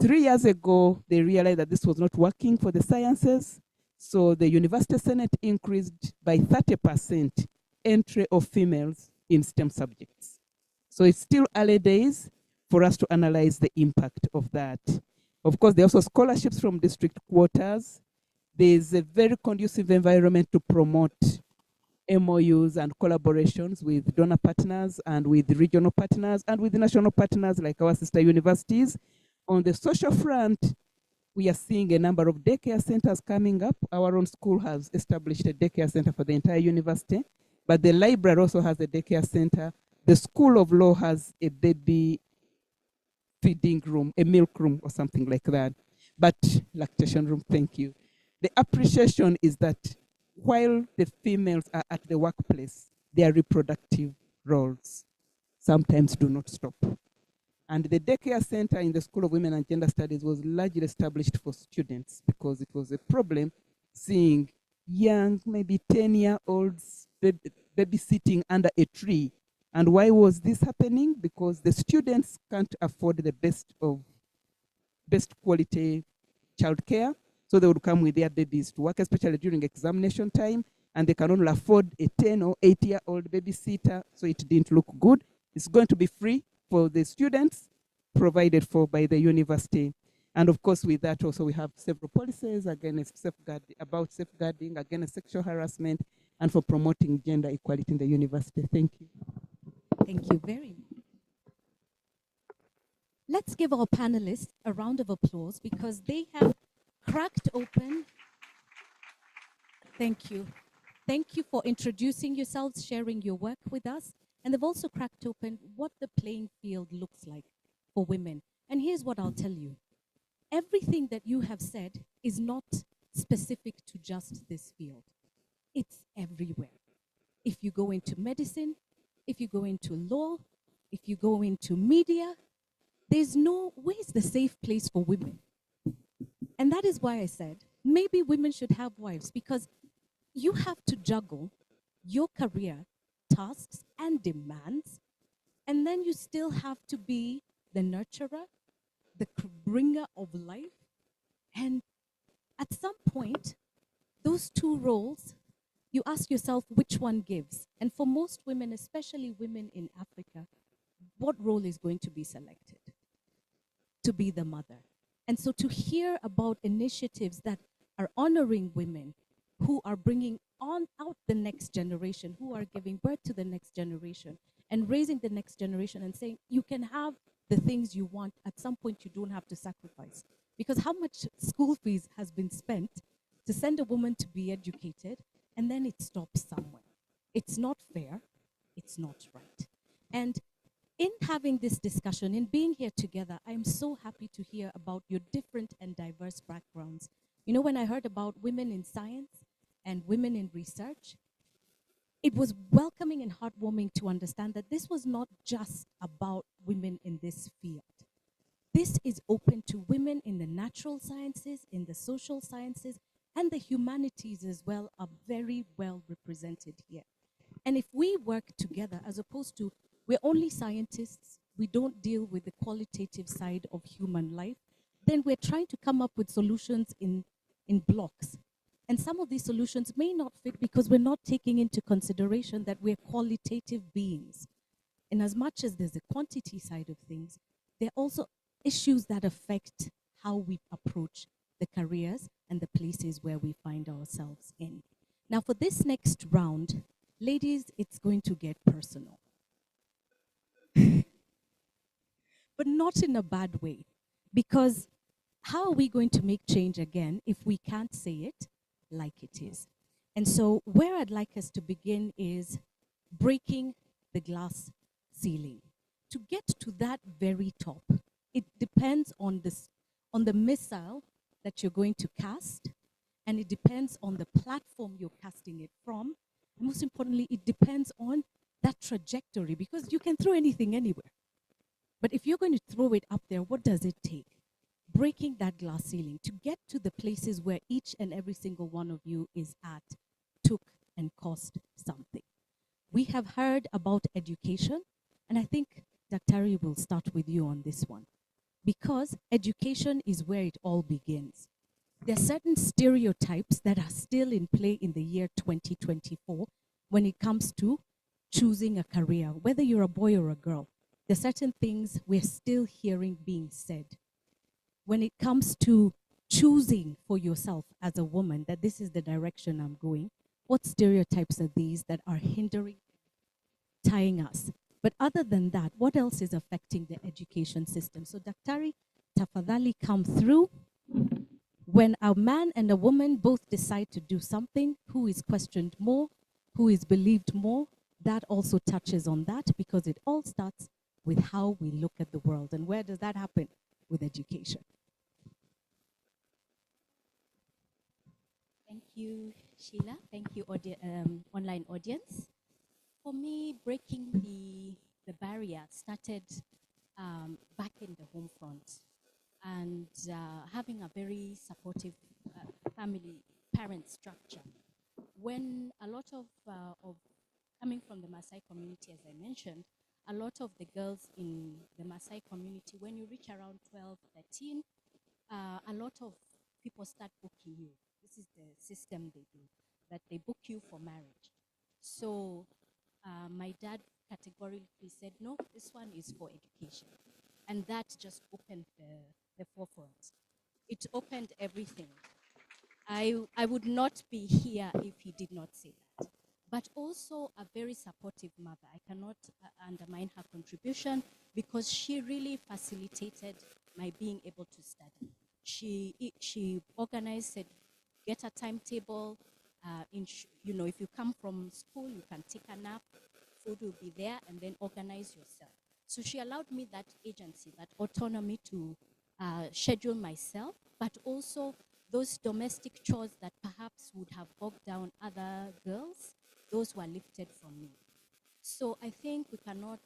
3 years ago, they realized that this was not working for the sciences. So the University Senate increased by 30% entry of females in STEM subjects. So it's still early days, for us to analyze the impact of that. Of course, there are also scholarships from district quarters. There's a very conducive environment to promote MOUs and collaborations with donor partners and with regional partners and with national partners like our sister universities. On the social front, we are seeing a number of daycare centers coming up. Our own school has established a daycare center for the entire university, but the library also has a daycare center. The School of Law has a baby feeding room, a milk room or something like that. But lactation room, thank you. The appreciation is that while the females are at the workplace, their reproductive roles sometimes do not stop. And the daycare center in the School of Women and Gender Studies was largely established for students because it was a problem seeing young, maybe 10-year-olds babysitting under a tree. And why was this happening? Because the students can't afford the best quality childcare. So they would come with their babies to work, especially during examination time, and they can only afford a 10 or 8-year-old babysitter, so it didn't look good. It's going to be free for the students, provided for by the university. And of course, with that also we have several policies against safeguarding against sexual harassment and for promoting gender equality in the university. Thank you. Thank you very much. Let's give our panelists a round of applause because they have cracked open. Thank you. Thank you for introducing yourselves, sharing your work with us. And they've also cracked open what the playing field looks like for women. And here's what I'll tell you. Everything that you have said is not specific to just this field. It's everywhere. If you go into medicine, if you go into law, if you go into media, where's the safe place for women? And that is why I said, maybe women should have wives, because you have to juggle your career, tasks, and demands, and then you still have to be the nurturer, the bringer of life. And at some point, those two roles, you ask yourself which one gives. And for most women, especially women in Africa, what role is going to be selected? To be the mother. And so to hear about initiatives that are honoring women who are bringing out the next generation, who are giving birth to the next generation and raising the next generation and saying, you can have the things you want, at some point you don't have to sacrifice. Because how much school fees has been spent to send a woman to be educated, and then it stops somewhere. It's not fair, it's not right. And in having this discussion, in being here together, I'm so happy to hear about your different and diverse backgrounds. You know, when I heard about women in science and women in research, it was welcoming and heartwarming to understand that this was not just about women in this field. This is open to women in the natural sciences, in the social sciences, and the humanities as well are very well represented here. And if we work together, as opposed to we're only scientists, we don't deal with the qualitative side of human life, then we're trying to come up with solutions in blocks. And some of these solutions may not fit because we're not taking into consideration that we're qualitative beings. And as much as there's a quantity side of things, there are also issues that affect how we approach the careers and the places where we find ourselves in. Now for this next round, ladies, it's going to get personal. But not in a bad way, because how are we going to make change again if we can't say it like it is? And so where I'd like us to begin is breaking the glass ceiling. To get to that very top, it depends on the missile that you're going to cast, and it depends on the platform you're casting it from. And most importantly, it depends on that trajectory, because you can throw anything anywhere. But if you're going to throw it up there, what does it take? Breaking that glass ceiling to get to the places where each and every single one of you is at took and cost something. We have heard about education, and I think Dr. will start with you on this one, because education is where it all begins. There are certain stereotypes that are still in play in the year 2024 when it comes to choosing a career, whether you're a boy or a girl. there are certain things we're still hearing being said. When it comes to choosing for yourself as a woman that this is the direction I'm going, what stereotypes are these that are hindering, tying us? But other than that, what else is affecting the education system? So Daktari, tafadhali come through. When a man and a woman both decide to do something, who is questioned more, who is believed more, that also touches on that, because it all starts with how we look at the world. And where does that happen? With education. Thank you, Sheila. Thank you, online audience. For me, breaking the barrier started back in the home front, and having a very supportive family parent structure. When a lot of coming from the Maasai community, as I mentioned, a lot of the girls in the Maasai community, when you reach around 12, 13, a lot of people start booking you. This is the system they do, that they book you for marriage. So my dad categorically said, no, this one is for education. And that just opened the forefront. It opened everything. I would not be here if he did not say that. But also a very supportive mother. I cannot undermine her contribution, because she really facilitated my being able to study. She organized, said, get a timetable. If you come from school, you can take a nap, food will be there, and then organize yourself. So she allowed me that agency, that autonomy to schedule myself, but also those domestic chores that perhaps would have bogged down other girls, those were lifted from me. So I think we cannot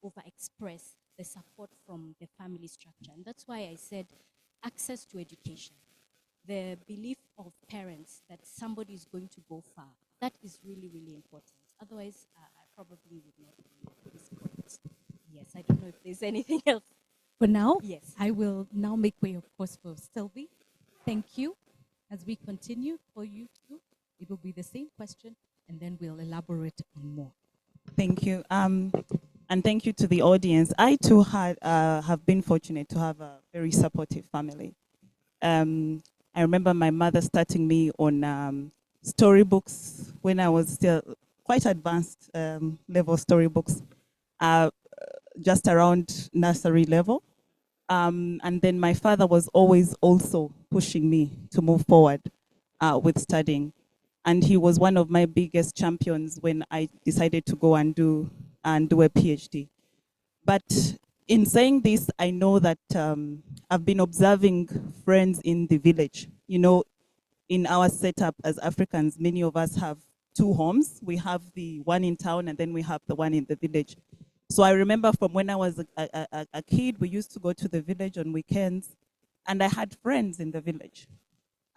overexpress the support from the family structure. And that's why I said access to education, the belief of parents that somebody is going to go far, that is really, really important. Otherwise, I probably would not be at this point. Yes, I don't know if there's anything else. For now, yes, I will now make way, of course, for Sylvie. Thank you. As we continue for you too, it will be the same question, and then we'll elaborate on more. Thank you. And thank you to the audience. I too have been fortunate to have a very supportive family. I remember my mother starting me on storybooks when I was still quite advanced level storybooks, just around nursery level. And then my father was always also pushing me to move forward with studying. And he was one of my biggest champions when I decided to go and do a PhD. But in saying this, I know that I've been observing friends in the village. You know, in our setup as Africans, many of us have two homes. We have the one in town, and then we have the one in the village. So I remember from when I was a kid, we used to go to the village on weekends, and I had friends in the village.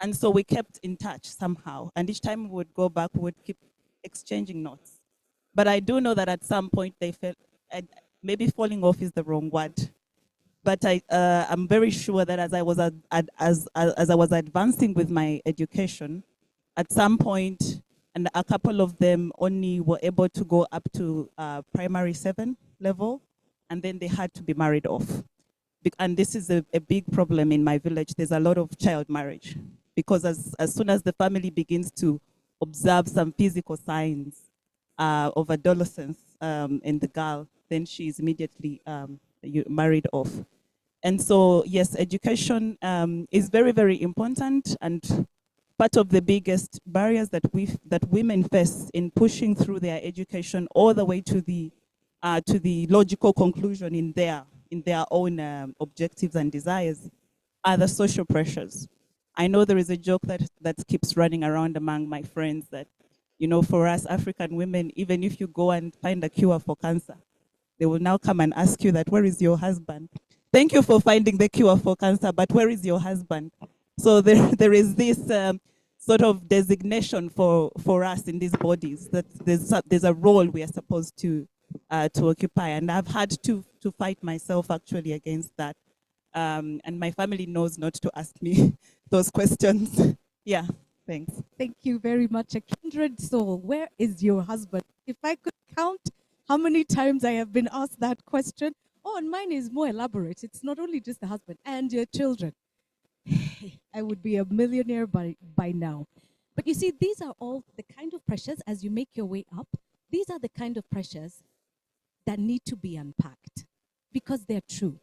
And so we kept in touch somehow. And each time we would go back, we would keep exchanging notes. But I do know that at some point they felt, maybe falling off is the wrong word, but I'm very sure that as I was advancing with my education, at some point, and a couple of them only were able to go up to primary 7 level, and then they had to be married off. And this is a big problem in my village. There's a lot of child marriage, because as soon as the family begins to observe some physical signs of adolescence in the girl, then she is immediately married off. And so, yes, education is very, very important, and part of the biggest barriers that women face in pushing through their education all the way to the logical conclusion in their own objectives and desires are the social pressures. I know there is a joke that keeps running around among my friends that, you know, for us African women, even if you go and find a cure for cancer, they will now come and ask you that, where is your husband? Thank you for finding the cure for cancer, but where is your husband? So there is this sort of designation for us in these bodies, that there's a role we are supposed to occupy. And I've had to fight myself actually against that. And my family knows not to ask me those questions. Yeah, thanks. Thank you very much. A kindred soul. Where is your husband? If I could count How many times I have been asked that question? Oh, and mine is more elaborate. It's not only just the husband and your children. I would be a millionaire by now. But you see, these are all the kind of pressures as you make your way up. These are the kind of pressures that need to be unpacked because they're true.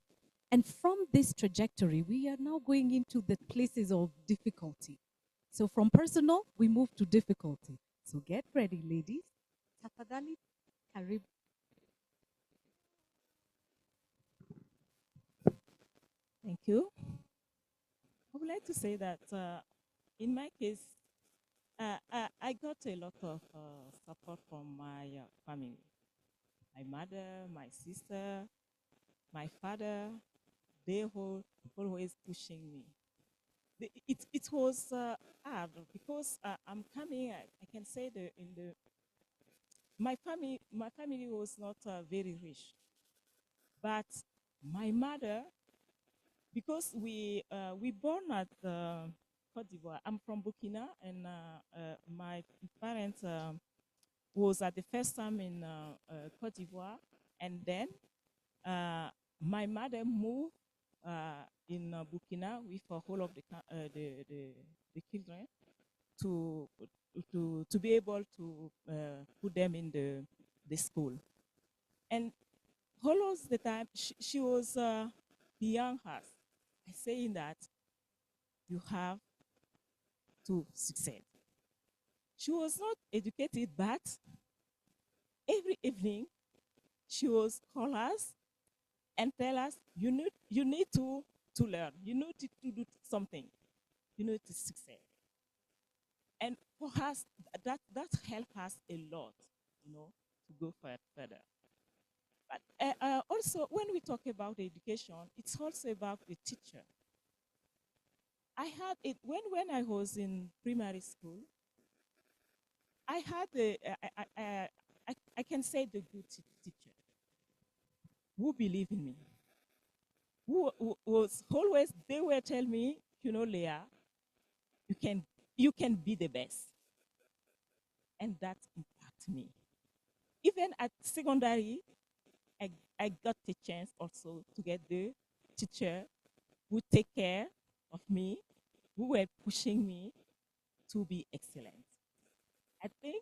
And from this trajectory, we are now going into the places of difficulty. So from personal, we move to difficulty. So get ready, ladies. Tafadhali, karibu. Thank you. I would like to say that in my case, I got a lot of support from my family. My mother, my sister, my father, they were always pushing me. It was hard because I'm coming. I can say my family was not very rich, but my mother, because we born at Cote d'Ivoire. I'm from Burkina, and my parents was at the first time in Cote d'Ivoire, and then my mother moved in Burkina with a whole of the children to be able to put them in the school. And all of the time, she was beyond us. I saying that you have to succeed. She was not educated, but every evening she was call us and tell us you need to learn, you need to do something, you need to succeed. And for us, that helped us a lot, to go further. But also, when we talk about education, it's also about the teacher. I had it when I was in primary school. I had I can say the good teacher who believed in me, who was always, they were telling me, Leah, you can be the best. And that impacted me. Even at secondary, I got the chance also to get the teacher who take care of me, who were pushing me to be excellent. I think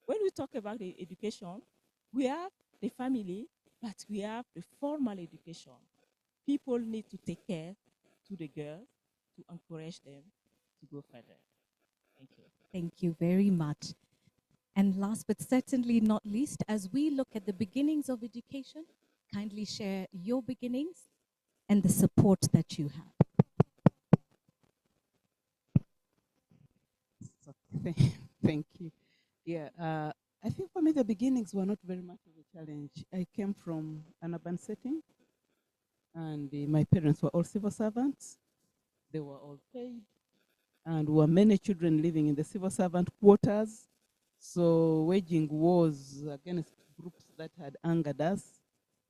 when we talk about the education, we have the family, but we have the formal education. People need to take care to the girls to encourage them to go further. Thank you. Thank you very much. And last but certainly not least, as we look at the beginnings of education, kindly share your beginnings and the support that you have. Thank you. Yeah, I think for me the beginnings were not very much of a challenge. I came from an urban setting, and my parents were all civil servants. They were all paid, and were many children living in the civil servant quarters. So waging wars against groups that had angered us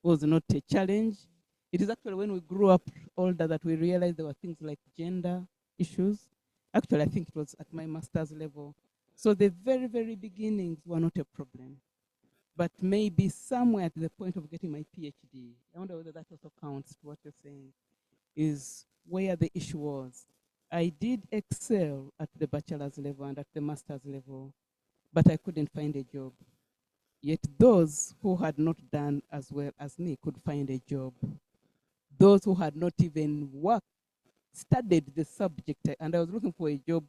was not a challenge. It is actually when we grew up older that we realized there were things like gender issues. Actually, I think it was at my master's level. So the very, very beginnings were not a problem. But maybe somewhere at the point of getting my PhD, I wonder whether that also counts to what you're saying, is where the issue was. I did excel at the bachelor's level and at the master's level, but I couldn't find a job. Yet those who had not done as well as me could find a job. Those who had not even studied the subject, and I was looking for a job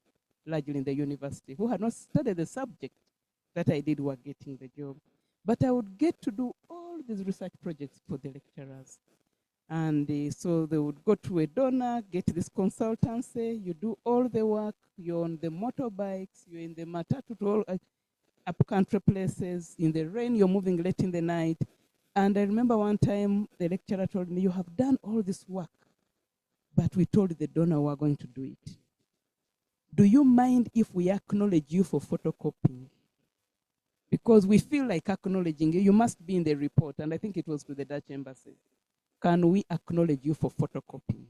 largely in the university, who had not studied the subject that I did were getting the job. But I would get to do all these research projects for the lecturers. And so they would go to a donor, get this consultancy, you do all the work, you're on the motorbikes, you're in the matatu to all up-country places, in the rain, you're moving late in the night. And I remember one time the lecturer told me, you have done all this work, but we told the donor we're going to do it. Do you mind if we acknowledge you for photocopying? Because we feel like acknowledging you. You must be in the report, and I think it was to the Dutch embassy. Can we acknowledge you for photocopying?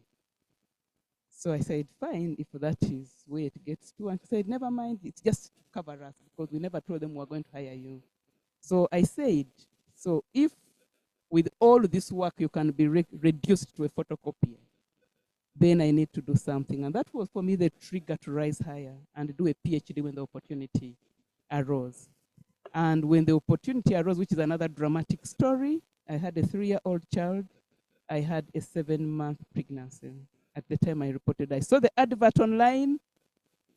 So I said, fine, if that is where it gets to. And she said, never mind, it's just to cover us, because we never told them we're going to hire you. So I said, So if with all this work you can be reduced to a photocopier, then I need to do something. And that was for me the trigger to rise higher and do a PhD when the opportunity arose. And when the opportunity arose, which is another dramatic story, I had a 3-year-old child. I had a 7-month pregnancy. At the time I reported, I saw the advert online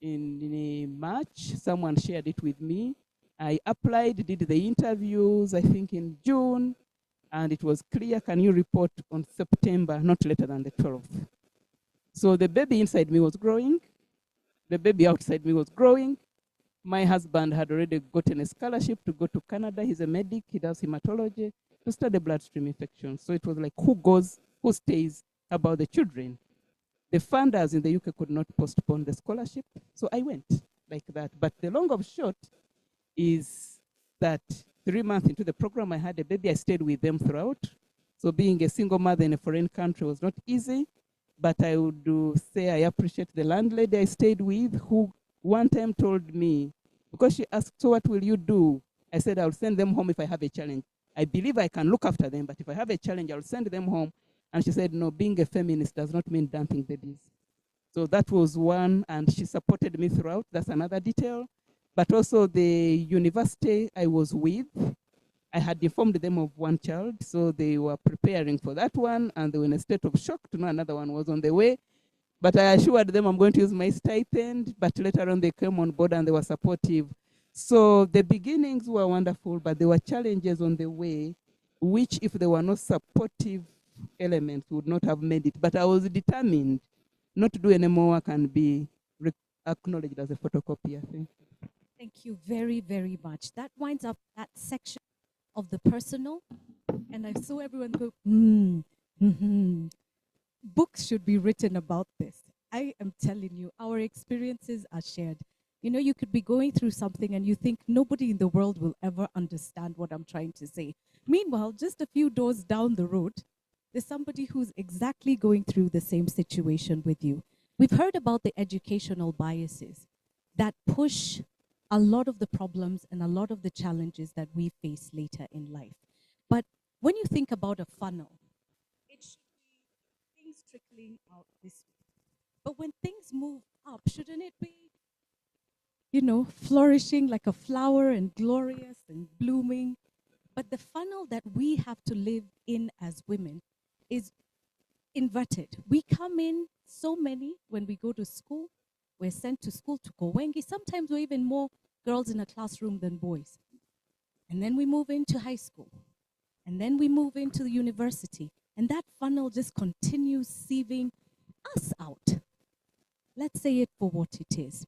in March. Someone shared it with me. I applied, did the interviews, I think in June, and it was clear, can you report on September, not later than the 12th. So the baby inside me was growing. The baby outside me was growing. My husband had already gotten a scholarship to go to Canada. He's a medic, he does hematology, to study bloodstream infections. So it was like, who goes, who stays about the children? The funders in the UK could not postpone the scholarship, so I went like that. But the long of short is that 3 months into the program, I had a baby. I stayed with them throughout. So being a single mother in a foreign country was not easy, but I would say I appreciate the landlady I stayed with, who one time told me, because she asked, so what will you do? I said, I'll send them home if I have a challenge. I believe I can look after them, but if I have a challenge, I'll send them home. And she said, no, being a feminist does not mean dumping babies. So that was one, and she supported me throughout. That's another detail. But also the university I was with, I had informed them of one child, so they were preparing for that one, and they were in a state of shock to know another one was on the way. But I assured them I'm going to use my stipend, but later on they came on board and they were supportive. So the beginnings were wonderful, but there were challenges on the way, which if there were no supportive elements would not have made it. But I was determined not to do any more work and be acknowledged as a photocopier. Thank you. Thank you very, very much. That winds up that section of the personal. And I saw everyone go, Books should be written about this. I am telling you, our experiences are shared. You know, you could be going through something and you think nobody in the world will ever understand what I'm trying to say. Meanwhile, just a few doors down the road, there's somebody who's exactly going through the same situation with you. We've heard about the educational biases that push a lot of the problems and a lot of the challenges that we face later in life. But when you think about a funnel, it should be things trickling out this way. But when things move up, shouldn't it be, you know, flourishing like a flower and glorious and blooming? But the funnel that we have to live in as women is inverted. We come in so many when we go to school. We're sent to school to Kowengi. Sometimes we're even more girls in a classroom than boys. And then we move into high school. And then we move into the university. And that funnel just continues sieving us out. Let's say it for what it is.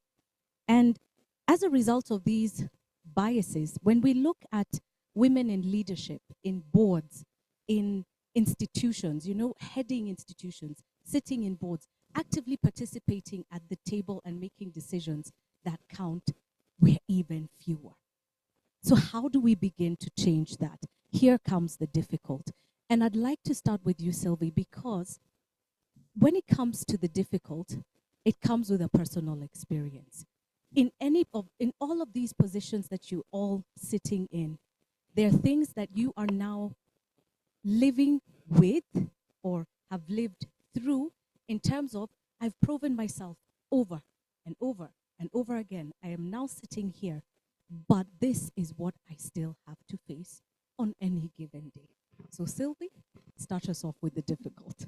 And as a result of these biases, when we look at women in leadership, in boards, in institutions, you know, heading institutions, sitting in boards, actively participating at the table and making decisions that count, we're even fewer. So how do we begin to change that? Here comes the difficult. And I'd like to start with you, Sylvie, because when it comes to the difficult, it comes with a personal experience. In all of these positions that you all sitting in, there are things that you are now living with or have lived through in terms of, I've proven myself over and over and over again. I am now sitting here, but this is what I still have to face on any given day. So Sylvie, start us off with the difficult.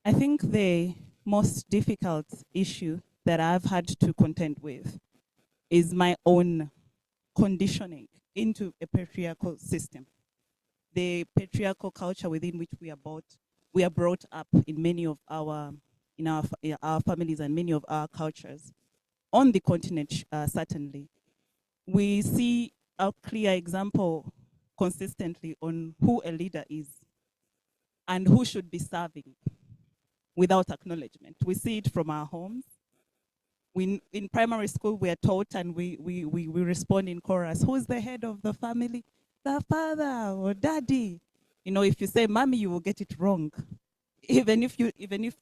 I think the most difficult issue that I've had to contend with is my own conditioning into a patriarchal system. The patriarchal culture within which we are brought up in many of our families and many of our cultures. On the continent, certainly, we see a clear example consistently on who a leader is and who should be serving without acknowledgement. We see it from our homes. In primary school, we are taught and we respond in chorus. Who's the head of the family? The father or daddy. You know, if you say mommy, you will get it wrong. even if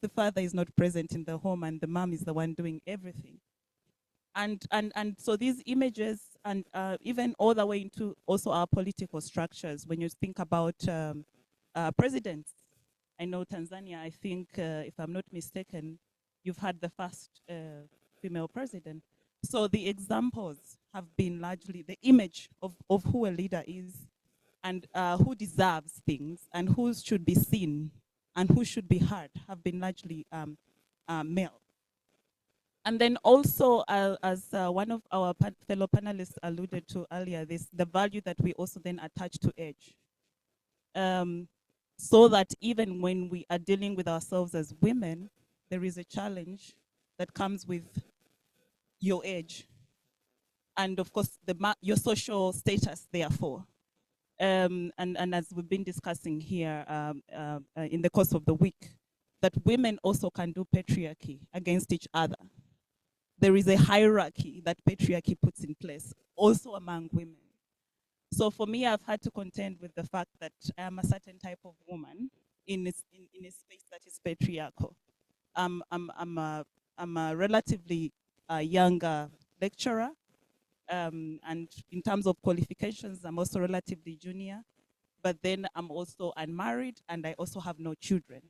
the father is not present in the home and the mom is the one doing everything. And so these images, and even all the way into also our political structures, when you think about presidents. I know Tanzania, I think, if I'm not mistaken, you've had the first female president. So the examples have been largely the image of who a leader is, and who deserves things, and who should be seen, and who should be heard, have been largely male. And then also, as one of our fellow panelists alluded to earlier, the value that we also then attach to age. So that even when we are dealing with ourselves as women, there is a challenge that comes with your age. And of course, your social status, therefore. And as we've been discussing here in the course of the week, that women also can do patriarchy against each other. There is a hierarchy that patriarchy puts in place, also among women. So for me, I've had to contend with the fact that I am a certain type of woman in a space that is patriarchal. I'm a relatively younger lecturer, and in terms of qualifications, I'm also relatively junior, but then I'm also unmarried and I also have no children.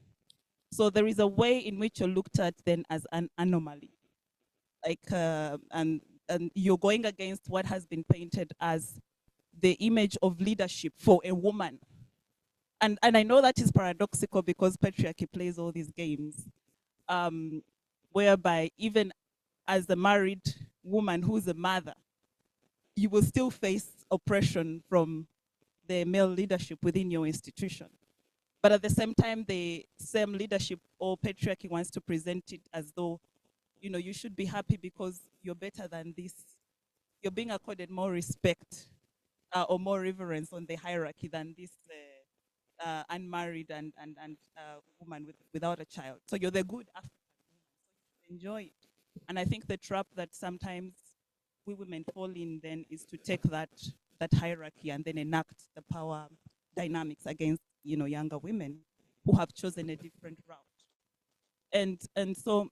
So there is a way in which you're looked at then as an anomaly. Like, and you're going against what has been painted as the image of leadership for a woman. And I know that is paradoxical because patriarchy plays all these games, whereby even as a married woman who's a mother, you will still face oppression from the male leadership within your institution. But at the same time, the same leadership or patriarchy wants to present it as though, you should be happy because you're better than this. You're being accorded more respect or more reverence on the hierarchy than this unmarried and woman without a child. So you're the good African woman. So enjoy it. And I think the trap that sometimes we women fall in then is to take that hierarchy and then enact the power dynamics against younger women who have chosen a different route. And so,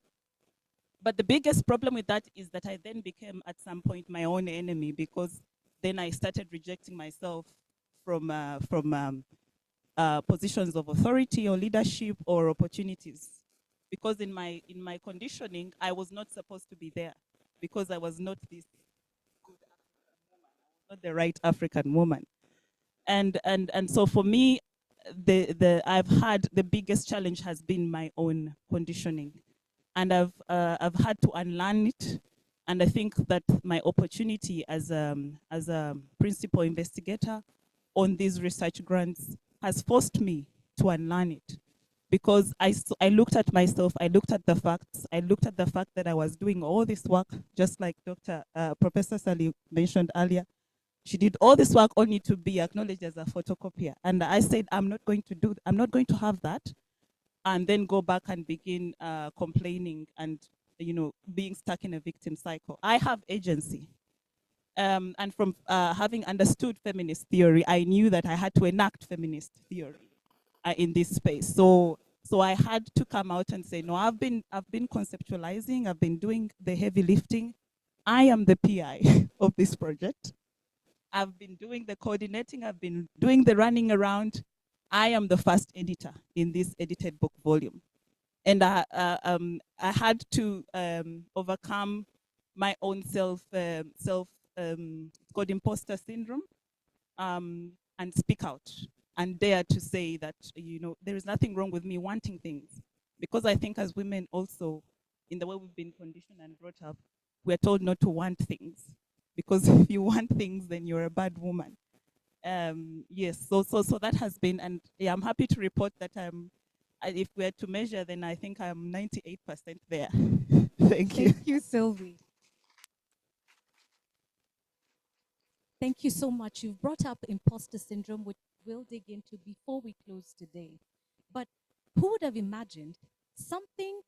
but the biggest problem with that is that I then became at some point my own enemy, because then I started rejecting myself from positions of authority or leadership or opportunities, because in my conditioning I was not supposed to be there, because I was not this good African woman, I was not the right African woman, and so for me, I've had the biggest challenge has been my own conditioning, and I've had to unlearn it. And I think that my opportunity as a principal investigator on these research grants has forced me to unlearn it, because I looked at myself, I looked at the facts, I looked at the fact that I was doing all this work, just like Professor Sally mentioned earlier. She did all this work only to be acknowledged as a photocopier. And I said, I'm not going to have that, and then go back and begin complaining and being stuck in a victim cycle. I have agency. And from having understood feminist theory, I knew that I had to enact feminist theory in this space. So I had to come out and say, no, I've been conceptualizing, I've been doing the heavy lifting. I am the PI of this project. I've been doing the coordinating, I've been doing the running around. I am the first editor in this edited book volume. And I had to overcome my own called imposter syndrome, and speak out and dare to say that, there is nothing wrong with me wanting things. Because I think as women also, in the way we've been conditioned and brought up, we're told not to want things. Because if you want things, then you're a bad woman. Yes, so that has been, and yeah, I'm happy to report that if we're to measure, then I think I'm 98% there. Thank you. Thank you, Sylvie. Thank you so much. You've brought up imposter syndrome, which we'll dig into before we close today. But who would have imagined something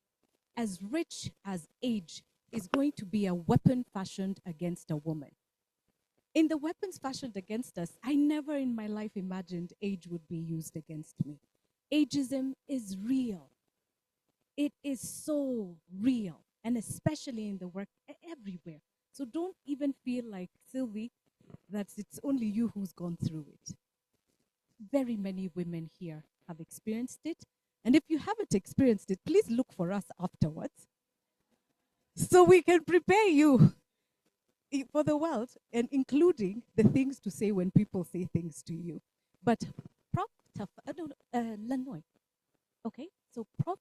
as rich as age is going to be a weapon fashioned against a woman? In the weapons fashioned against us, I never in my life imagined age would be used against me. Ageism is real. It is so real, and especially in the work everywhere. So don't even feel like, Sylvie, that it's only you who's gone through it. Very many women here have experienced it. And if you haven't experienced it, please look for us afterwards so we can prepare you for the world, and including the things to say when people say things to you. But Prof. Lanoy, okay? So Prof,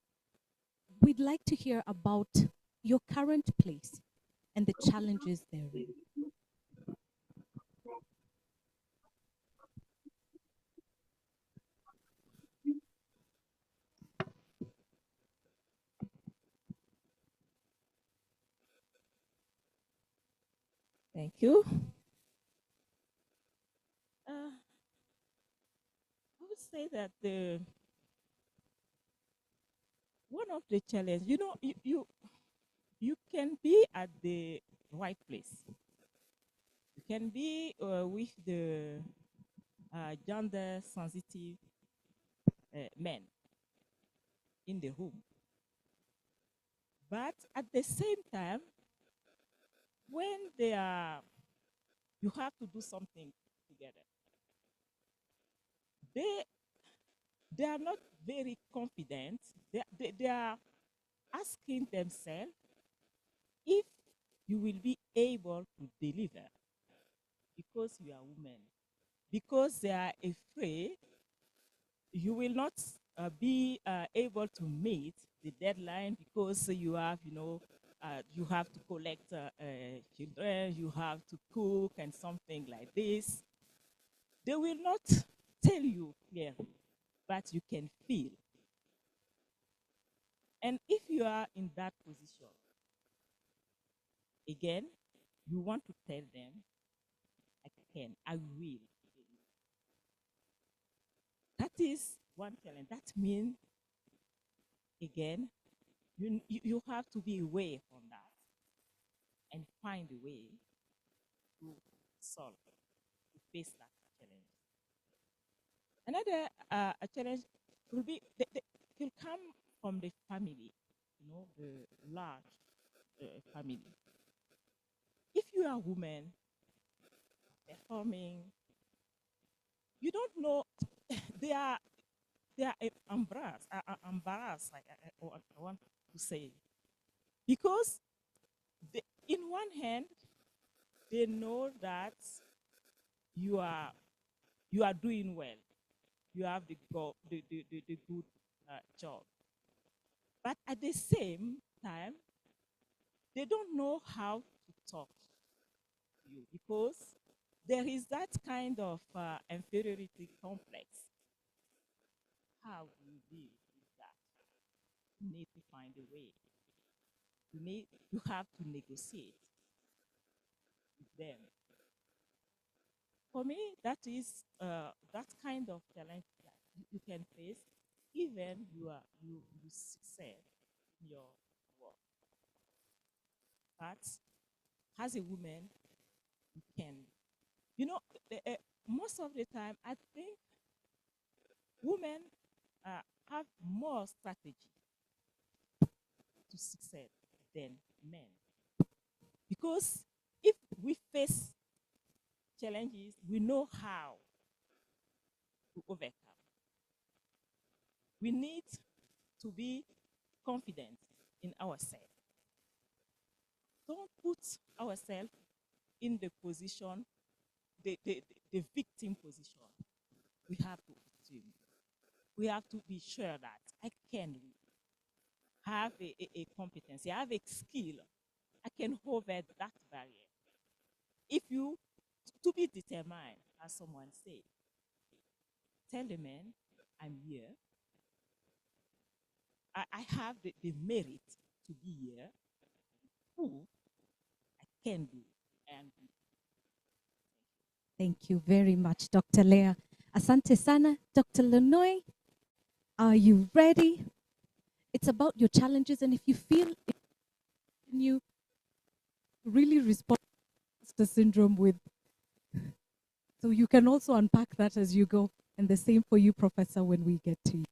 we'd like to hear about your current place and the challenges therein. Thank you. I would say that one of the challenges, you can be at the right place. You can be with the gender sensitive men in the room. But at the same time, when you have to do something together, they are not very confident. They are asking themselves if you will be able to deliver because you are women, because they are afraid you will not be able to meet the deadline because you have, you have to collect children, you have to cook and something like this. They will not tell you clearly, but you can feel. And if you are in that position, again, you want to tell them, I will. That is one challenge. That means, again, you have to be away from that and find a way to solve, to face that challenge. Another a challenge will be, will come from the family, the large family. If you are a woman performing, you don't know, they are embarrassed, I want to say, because in one hand, they know that you are doing well, you have the good job, but at the same time, they don't know how to talk to you because there is that kind of inferiority complex. How do you deal with that? You need to find a way. You have to negotiate with them. For me, that is that kind of challenge that you can face even you succeed in your work. But as a woman, you can, most of the time, I think women have more strategy to succeed than men. Because if we face challenges, we know how to overcome. We need to be confident in ourselves. Don't put ourselves in the position, the victim position. We have to assume. We have to be sure that I can have a competency, I have a skill. I can over that barrier. If you, to be determined, as someone said, tell the man, I'm here. I have the merit to be here. Who I can do and do. Thank you very much, Dr. Leah. Asante sana. Dr. Lanoy, are you ready? It's about your challenges, and if you feel you really respond to the syndrome with, so you can also unpack that as you go, and the same for you, Professor, when we get to you.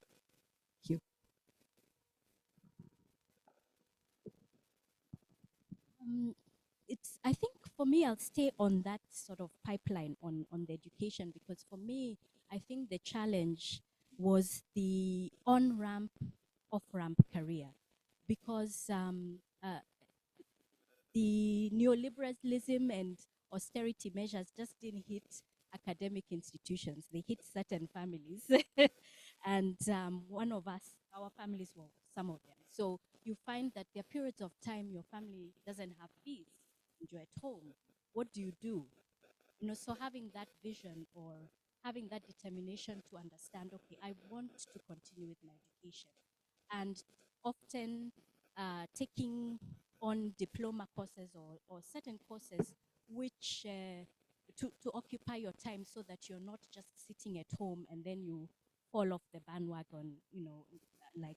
It's, I think for me, I'll stay on that sort of pipeline on the education, because for me, I think the challenge was the on-ramp, off-ramp career, because the neoliberalism and austerity measures just didn't hit academic institutions. They hit certain families. And one of us, our families were some of them. So you find that there are periods of time your family doesn't have fees and you're at home. What do? You know, so having that vision or having that determination to understand, okay, I want to continue with my education. And often taking on diploma courses or certain courses which to occupy your time, so that you're not just sitting at home and then you fall off the bandwagon, you know, like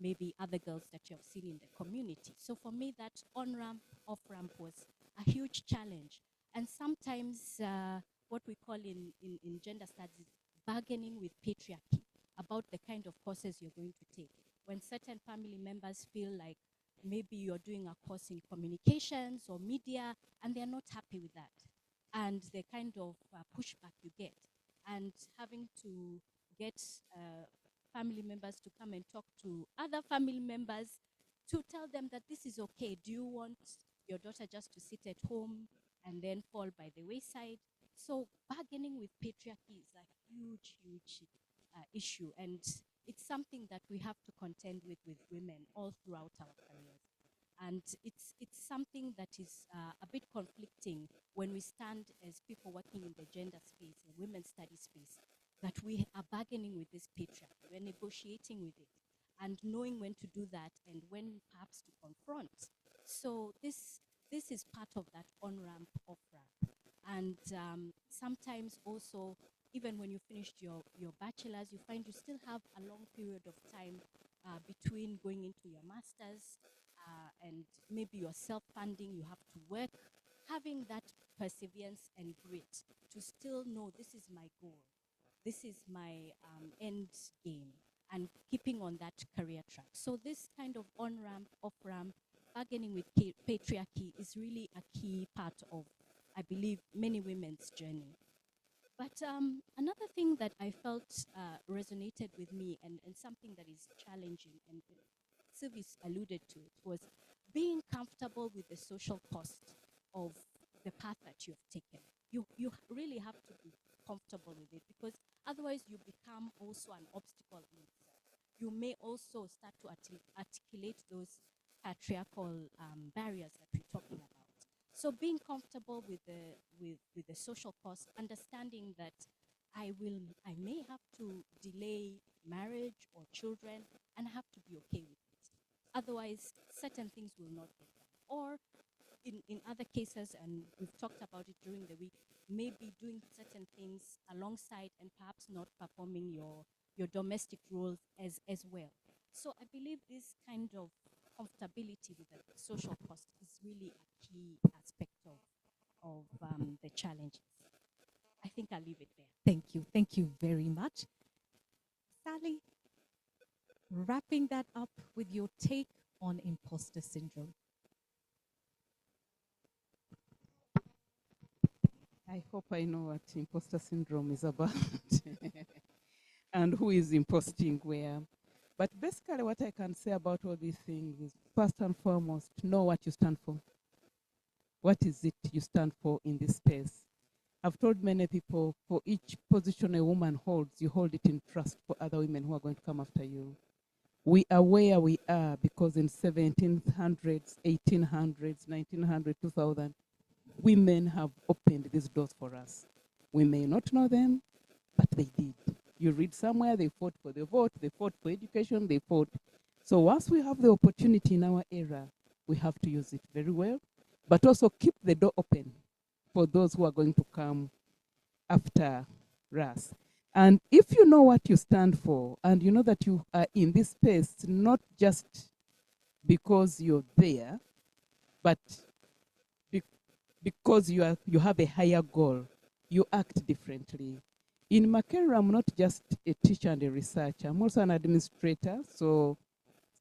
maybe other girls that you have seen in the community. So for me, that on-ramp, off-ramp was a huge challenge. And sometimes what we call in gender studies, bargaining with patriarchy about the kind of courses you're going to take. When certain family members feel like maybe you're doing a course in communications or media, and they're not happy with that, and the kind of pushback you get, and having to get family members to come and talk to other family members to tell them that this is okay. Do you want your daughter just to sit at home and then fall by the wayside? So bargaining with patriarchy is a huge, huge issue, and it's something that we have to contend with women all throughout our careers. And it's something that is a bit conflicting when we stand as people working in the gender space and women's studies space, that we are bargaining with this patriarchy, we're negotiating with it, and knowing when to do that and when perhaps to confront. So this is part of that on-ramp, off-ramp. And sometimes also, even when you finished your bachelor's, you find you still have a long period of time between going into your master's and maybe you're self-funding, you have to work. Having that perseverance and grit to still know this is my goal, this is my end game, and keeping on that career track. So this kind of on-ramp, off-ramp, bargaining with patriarchy is really a key part of, I believe, many women's journey. But another thing that I felt resonated with me, and something that is challenging, and Sylvie's alluded to it, was being comfortable with the social cost of the path that you have taken. You really have to be comfortable with it, because otherwise you become also an obstacle in itself. You may also start to articulate those patriarchal barriers that we're talking about. So being comfortable with the social cost, understanding that I may have to delay marriage or children, and I have to be okay with it. Otherwise, certain things will not get done. Or in other cases, and we've talked about it during the week, maybe doing certain things alongside and perhaps not performing your domestic roles as well. So I believe this kind of comfortability with the social cost is really a key aspect of the challenges. I think I'll leave it there. Thank you. Thank you very much. Sally, wrapping that up with your take on imposter syndrome. I hope I know what imposter syndrome is about and who is imposting where. But basically what I can say about all these things is, first and foremost, know what you stand for. What is it you stand for in this space? I've told many people, for each position a woman holds, you hold it in trust for other women who are going to come after you. We are where we are because in 1700s, 1800s, 1900s, 2000, women have opened these doors for us. We may not know them, but they did. You read somewhere, they fought for the vote, they fought for education, they fought. So once we have the opportunity in our era, we have to use it very well, but also keep the door open for those who are going to come after us. And if you know what you stand for, and you know that you are in this space, not just because you're there, but because you have a higher goal, you act differently. In my career, I'm not just a teacher and a researcher. I'm also an administrator. So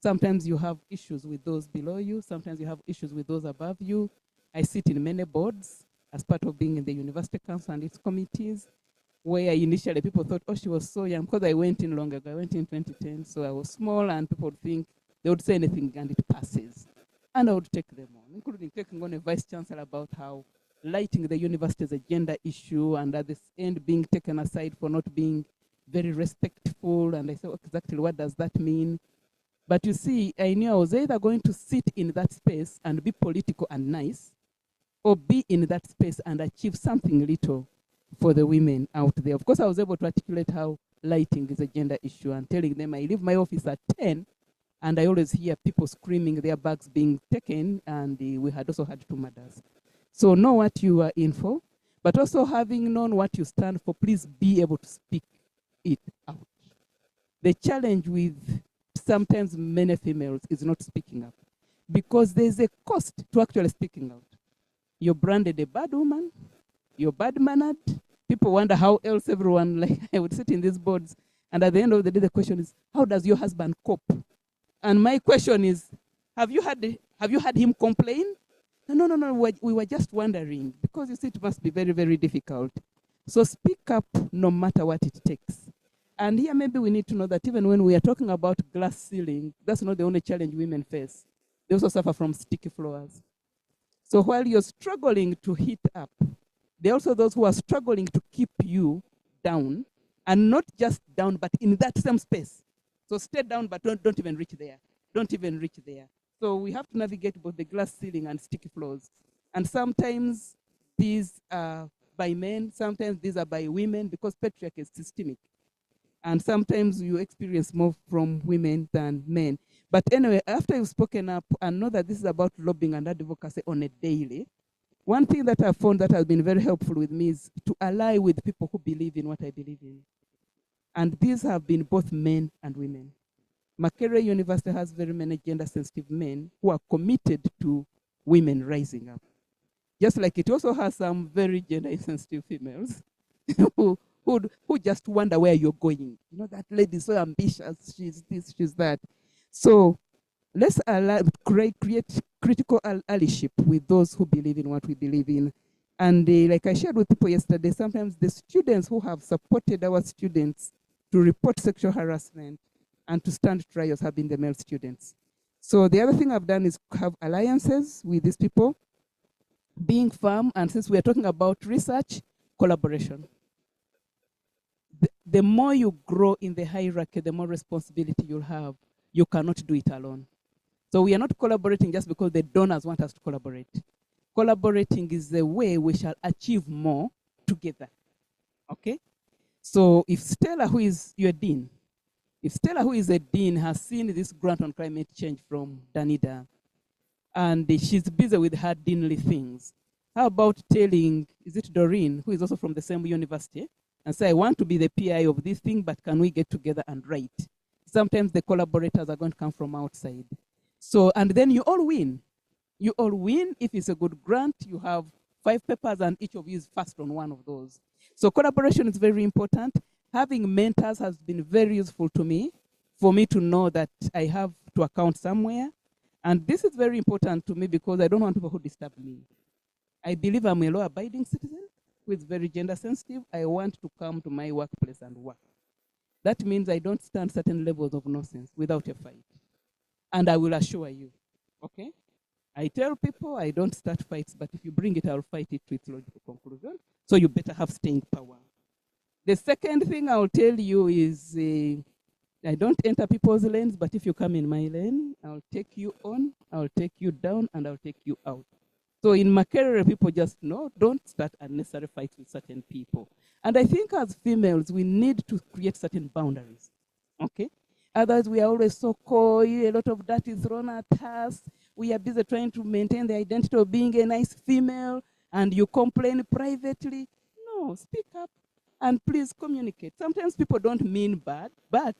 Sometimes you have issues with those below you. Sometimes you have issues with those above you. I sit in many boards as part of being in the university council and its committees, where initially people thought, oh, she was so young, because I went in long ago. I went in 2010, so I was small, and people would think they would say anything and it passes. And I would take them on, including taking on a vice-chancellor about how lighting the university is a gender issue, and at this end being taken aside for not being very respectful. And I said, exactly what does that mean? But you see, I knew I was either going to sit in that space and be political and nice, or be in that space and achieve something little for the women out there. Of course, I was able to articulate how lighting is a gender issue and telling them I leave my office at 10, and I always hear people screaming, their bags being taken, and we had also had 2 murders. So know what you are in for, but also having known what you stand for, please be able to speak it out. The challenge with sometimes many females is not speaking up, because there's a cost to actually speaking out. You're branded a bad woman, you're bad-mannered. People wonder how else everyone, like I would sit in these boards, and at the end of the day, the question is, how does your husband cope? And my question is, have you had him complain? No, we were just wondering, because you see, it must be very, very difficult. So speak up no matter what it takes. And here maybe we need to know that even when we are talking about glass ceiling, that's not the only challenge women face. They also suffer from sticky floors. So while you're struggling to heat up, there are also those who are struggling to keep you down, and not just down, but in that same space. So stay down, but don't even reach there. Don't even reach there. So we have to navigate both the glass ceiling and sticky floors. And sometimes these are by men, sometimes these are by women, because patriarchy is systemic. And sometimes you experience more from women than men. But anyway, after you've spoken up and know that this is about lobbying and advocacy on a daily, one thing that I've found that has been very helpful with me is to ally with people who believe in what I believe in. And these have been both men and women. Makerere University has very many gender-sensitive men who are committed to women rising up. Just like it also has some very gender-sensitive females who just wonder where you're going. You know, that lady is so ambitious, she's this, she's that. So let's create critical allyship with those who believe in what we believe in. And like I shared with people yesterday, sometimes the students who have supported our students to report sexual harassment and to stand trials have been the male students. So the other thing I've done is have alliances with these people, being firm, and since we're talking about research, collaboration. The more you grow in the hierarchy, the more responsibility you'll have. You cannot do it alone. So we are not collaborating just because the donors want us to collaborate. Collaborating is the way we shall achieve more together, okay? So if Stella, who is your dean, if Stella, who is a dean, has seen this grant on climate change from Danida, and she's busy with her deanly things, how about telling, is it Doreen, who is also from the same university, and say, I want to be the PI of this thing, but can we get together and write? Sometimes the collaborators are going to come from outside. So, and then you all win. You all win. If it's a good grant, you have 5 papers and each of you is first on one of those. So collaboration is very important. Having mentors has been very useful to me, for me to know that I have to account somewhere. And this is very important to me because I don't want people who disturb me. I believe I'm a law-abiding citizen who is very gender sensitive. I want to come to my workplace and work. That means I don't stand certain levels of nonsense without a fight. And I will assure you, okay? I tell people I don't start fights, but if you bring it, I'll fight it to its logical conclusion. So you better have staying power. The second thing I'll tell you is I don't enter people's lanes, but if you come in my lane, I'll take you on, I'll take you down, and I'll take you out. So in Makerere, people just know, don't start unnecessary fights with certain people. And I think as females, we need to create certain boundaries, okay? Otherwise, we are always so coy, a lot of dirt is thrown at us. We are busy trying to maintain the identity of being a nice female, and you complain privately. No, speak up, and please communicate. Sometimes people don't mean bad, but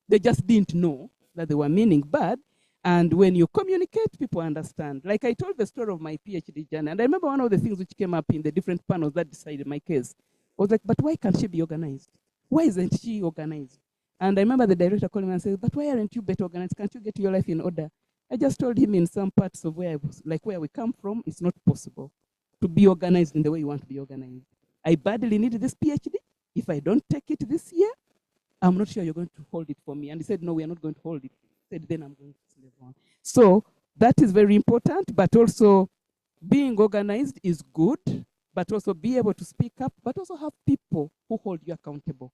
they just didn't know that they were meaning bad. And when you communicate, people understand. Like I told the story of my PhD journey, and I remember one of the things which came up in the different panels that decided my case. I was like, but why can't she be organized? Why isn't she organized? And I remember the director calling me and saying, but why aren't you better organized? Can't you get your life in order? I just told him in some parts of where I was, like where we come from, it's not possible to be organized in the way you want to be organized. I badly need this PhD. If I don't take it this year, I'm not sure you're going to hold it for me. And he said, no, we are not going to hold it. He said, then I'm going to slave on. So that is very important, but also being organized is good, but also be able to speak up, but also have people who hold you accountable,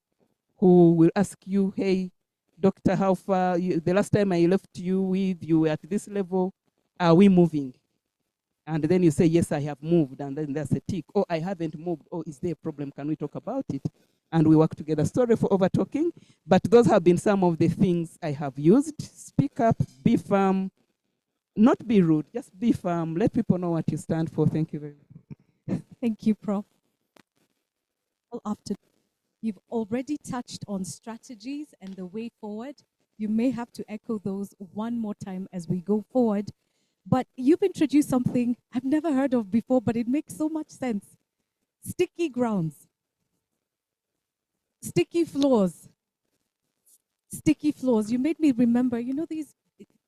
who will ask you, hey, doctor, how far, the last time I left you with, you were at this level, are we moving? And then you say, yes, I have moved, and then there's a tick. Oh, I haven't moved. Oh, is there a problem? Can we talk about it? And we work together. Sorry for over talking, but those have been some of the things I have used. Speak up, be firm, not be rude, just be firm. Let people know what you stand for. Thank you very much. Thank you, Prof. Well, after you've already touched on strategies and the way forward, you may have to echo those one more time as we go forward. But you've introduced something I've never heard of before, but it makes so much sense. Sticky grounds, sticky floors, sticky floors. You made me remember, you know, these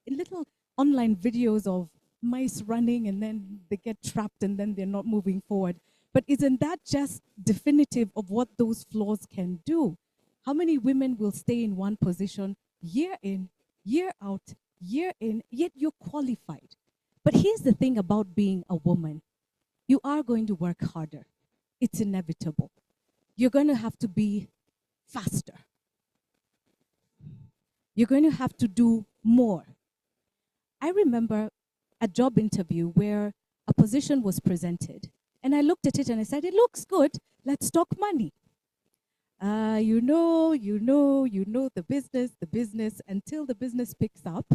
little online videos of mice running and then they get trapped and then they're not moving forward. But isn't that just definitive of what those floors can do? How many women will stay in one position year in, year out, year in, yet you're qualified? But here's the thing about being a woman. You are going to work harder. It's inevitable. You're going to have to be faster. You're going to have to do more. I remember a job interview where a position was presented, and I looked at it and I said, it looks good. Let's talk money. You know the business, until the business picks up.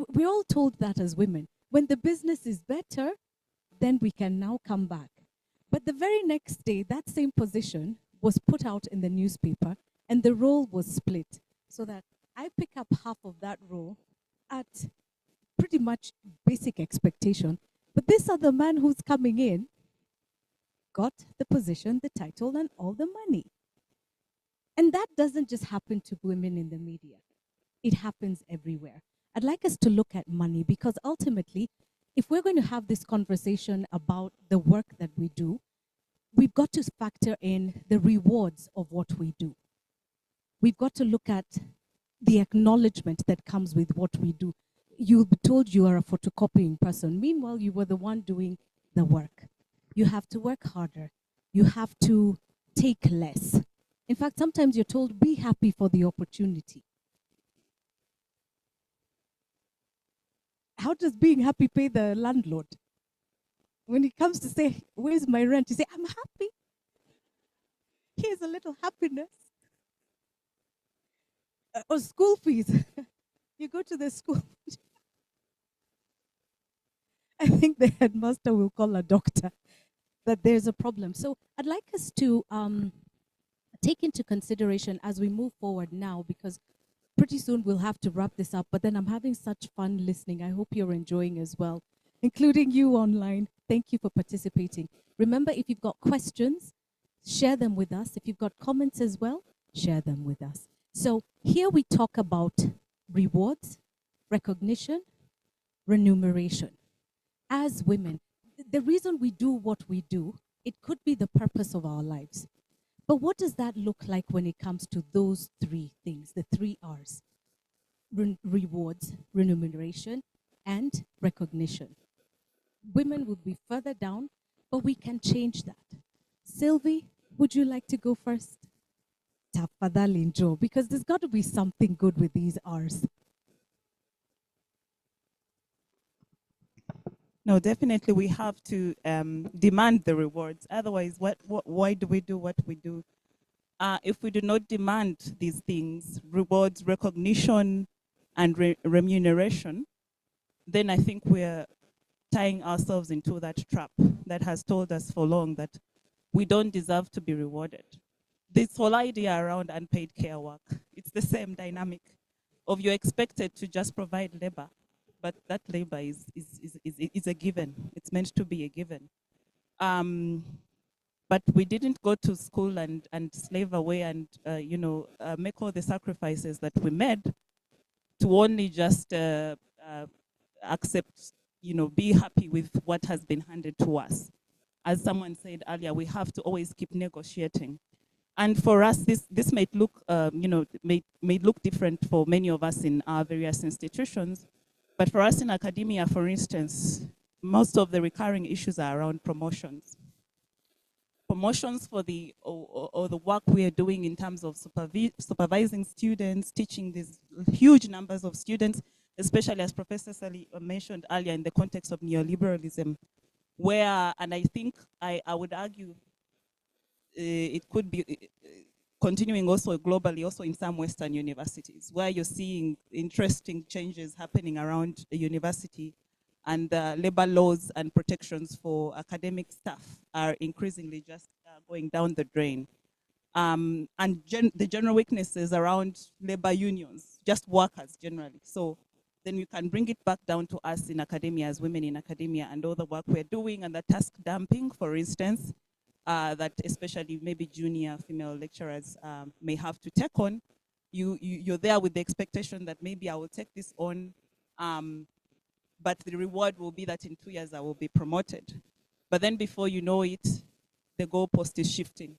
We're all told that as women. When the business is better, then we can now come back. But the very next day, that same position was put out in the newspaper and the role was split so that I pick up half of that role at pretty much basic expectation. But this other man who's coming in got the position, the title, and all the money. And that doesn't just happen to women in the media. It happens everywhere. I'd like us to look at money because ultimately, if we're going to have this conversation about the work that we do, we've got to factor in the rewards of what we do. We've got to look at the acknowledgement that comes with what we do. You'll be told you are a photocopying person. Meanwhile, you were the one doing the work. You have to work harder. You have to take less. In fact, sometimes you're told, be happy for the opportunity. How does being happy pay the landlord? When he comes to say, where's my rent? You say, I'm happy. Here's a little happiness. Or school fees. You go to the school. I think the headmaster will call a doctor that there's a problem. So I'd like us to take into consideration as we move forward now, because pretty soon we'll have to wrap this up, but then I'm having such fun listening. I hope you're enjoying as well, including you online. Thank you for participating. Remember, if you've got questions, share them with us. If you've got comments as well, share them with us. So here we talk about rewards, recognition, remuneration. As women, the reason we do what we do, it could be the purpose of our lives. But what does that look like when it comes to those three things, the three R's? Rewards, remuneration, and recognition. Women would be further down, but we can change that. Sylvie, would you like to go first? Tafadhali Joe, because there's got to be something good with these R's. No, definitely we have to demand the rewards. Otherwise, why do we do what we do? If we do not demand these things, rewards, recognition, and remuneration, then I think we're tying ourselves into that trap that has told us for long that we don't deserve to be rewarded. This whole idea around unpaid care work, it's the same dynamic of you're expected to just provide labor, but that labor is a given. It's meant to be a given. but we didn't go to school and slave away and, make all the sacrifices that we made to only just accept, be happy with what has been handed to us. As someone said earlier, we have to always keep negotiating. And for us, this may look, may look different for many of us in our various institutions. But for us in academia, for instance, most of the recurring issues are around promotions. Promotions for the, or the work we are doing in terms of supervising students, teaching these huge numbers of students, especially as Professor Sally mentioned earlier in the context of neoliberalism, where, and I think I would argue it could be continuing also globally, also in some Western universities, where you're seeing interesting changes happening around the university, and labor laws and protections for academic staff are increasingly just going down the drain. And the general weaknesses around labor unions, just workers generally. So then we can bring it back down to us in academia, as women in academia, and all the work we're doing, and the task dumping, for instance, that especially maybe junior female lecturers may have to take on. You're there with the expectation that maybe I will take this on, but the reward will be that in 2 years I will be promoted. But then before you know it, the goalpost is shifting.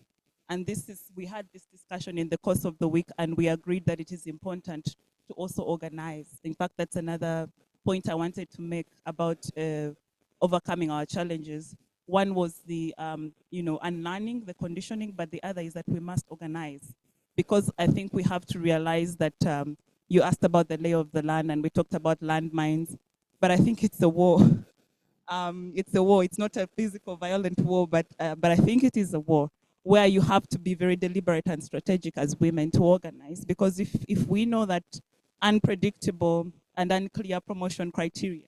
And we had this discussion in the course of the week, and we agreed that it is important to also organize. In fact, that's another point I wanted to make about overcoming our challenges. One was the, unlearning, the conditioning, but the other is that we must organize. Because I think we have to realize that you asked about the lay of the land, and we talked about landmines, but I think it's a war. It's a war. It's not a physical, violent war, but I think it is a war where you have to be very deliberate and strategic as women to organize. Because if we know that unpredictable and unclear promotion criteria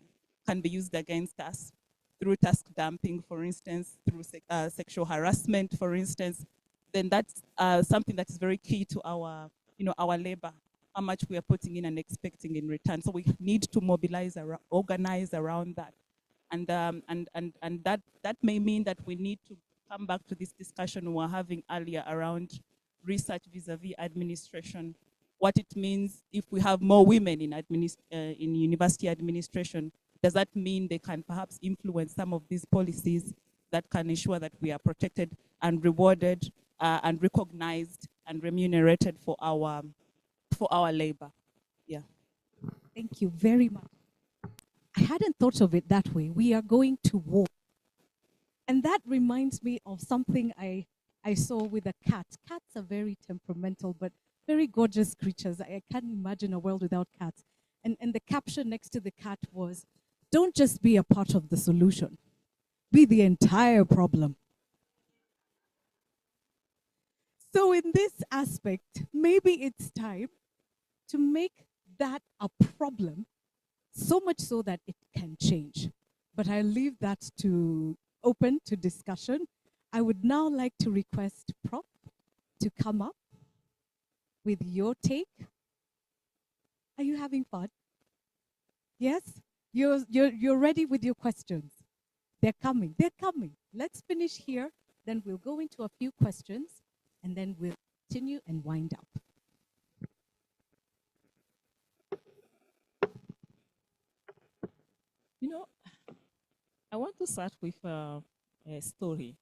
can be used against us through task dumping, for instance, through sexual harassment, for instance, then that's something that is very key to our, our labor, how much we are putting in and expecting in return. So we need to mobilize, organize around that. And that may mean that we need to come back to this discussion we were having earlier around research vis-a-vis administration, what it means if we have more women in university administration. Does that mean they can perhaps influence some of these policies that can ensure that we are protected and rewarded and recognized and remunerated for our labor? Yeah. Thank you very much. I hadn't thought of it that way. We are going to war. And that reminds me of something I saw with a cat. Cats are very temperamental, but very gorgeous creatures. I can't imagine a world without cats. And the caption next to the cat was, "Don't just be a part of the solution, be the entire problem." So in this aspect, maybe it's time to make that a problem, so much so that it can change. But I leave that open to discussion. I would now like to request Prof to come up with your take. Are you having fun? Yes? You're ready with your questions? They're coming. Let's finish here, then we'll go into a few questions, and then we'll continue and wind up. I want to start with a story.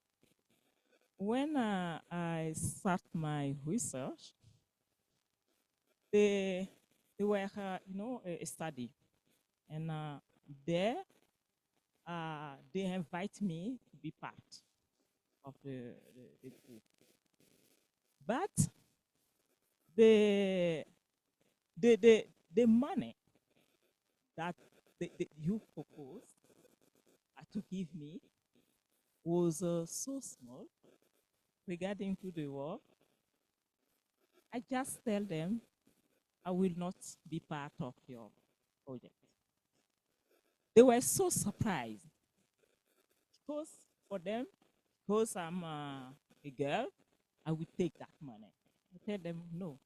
When I start my research, they were, a study, and there they invite me to be part of the group. But the money that the you proposed to give me was so small regarding to the work. I just tell them I will not be part of your project. They were so surprised because for them, because I'm a girl, I will take that money. I tell them no,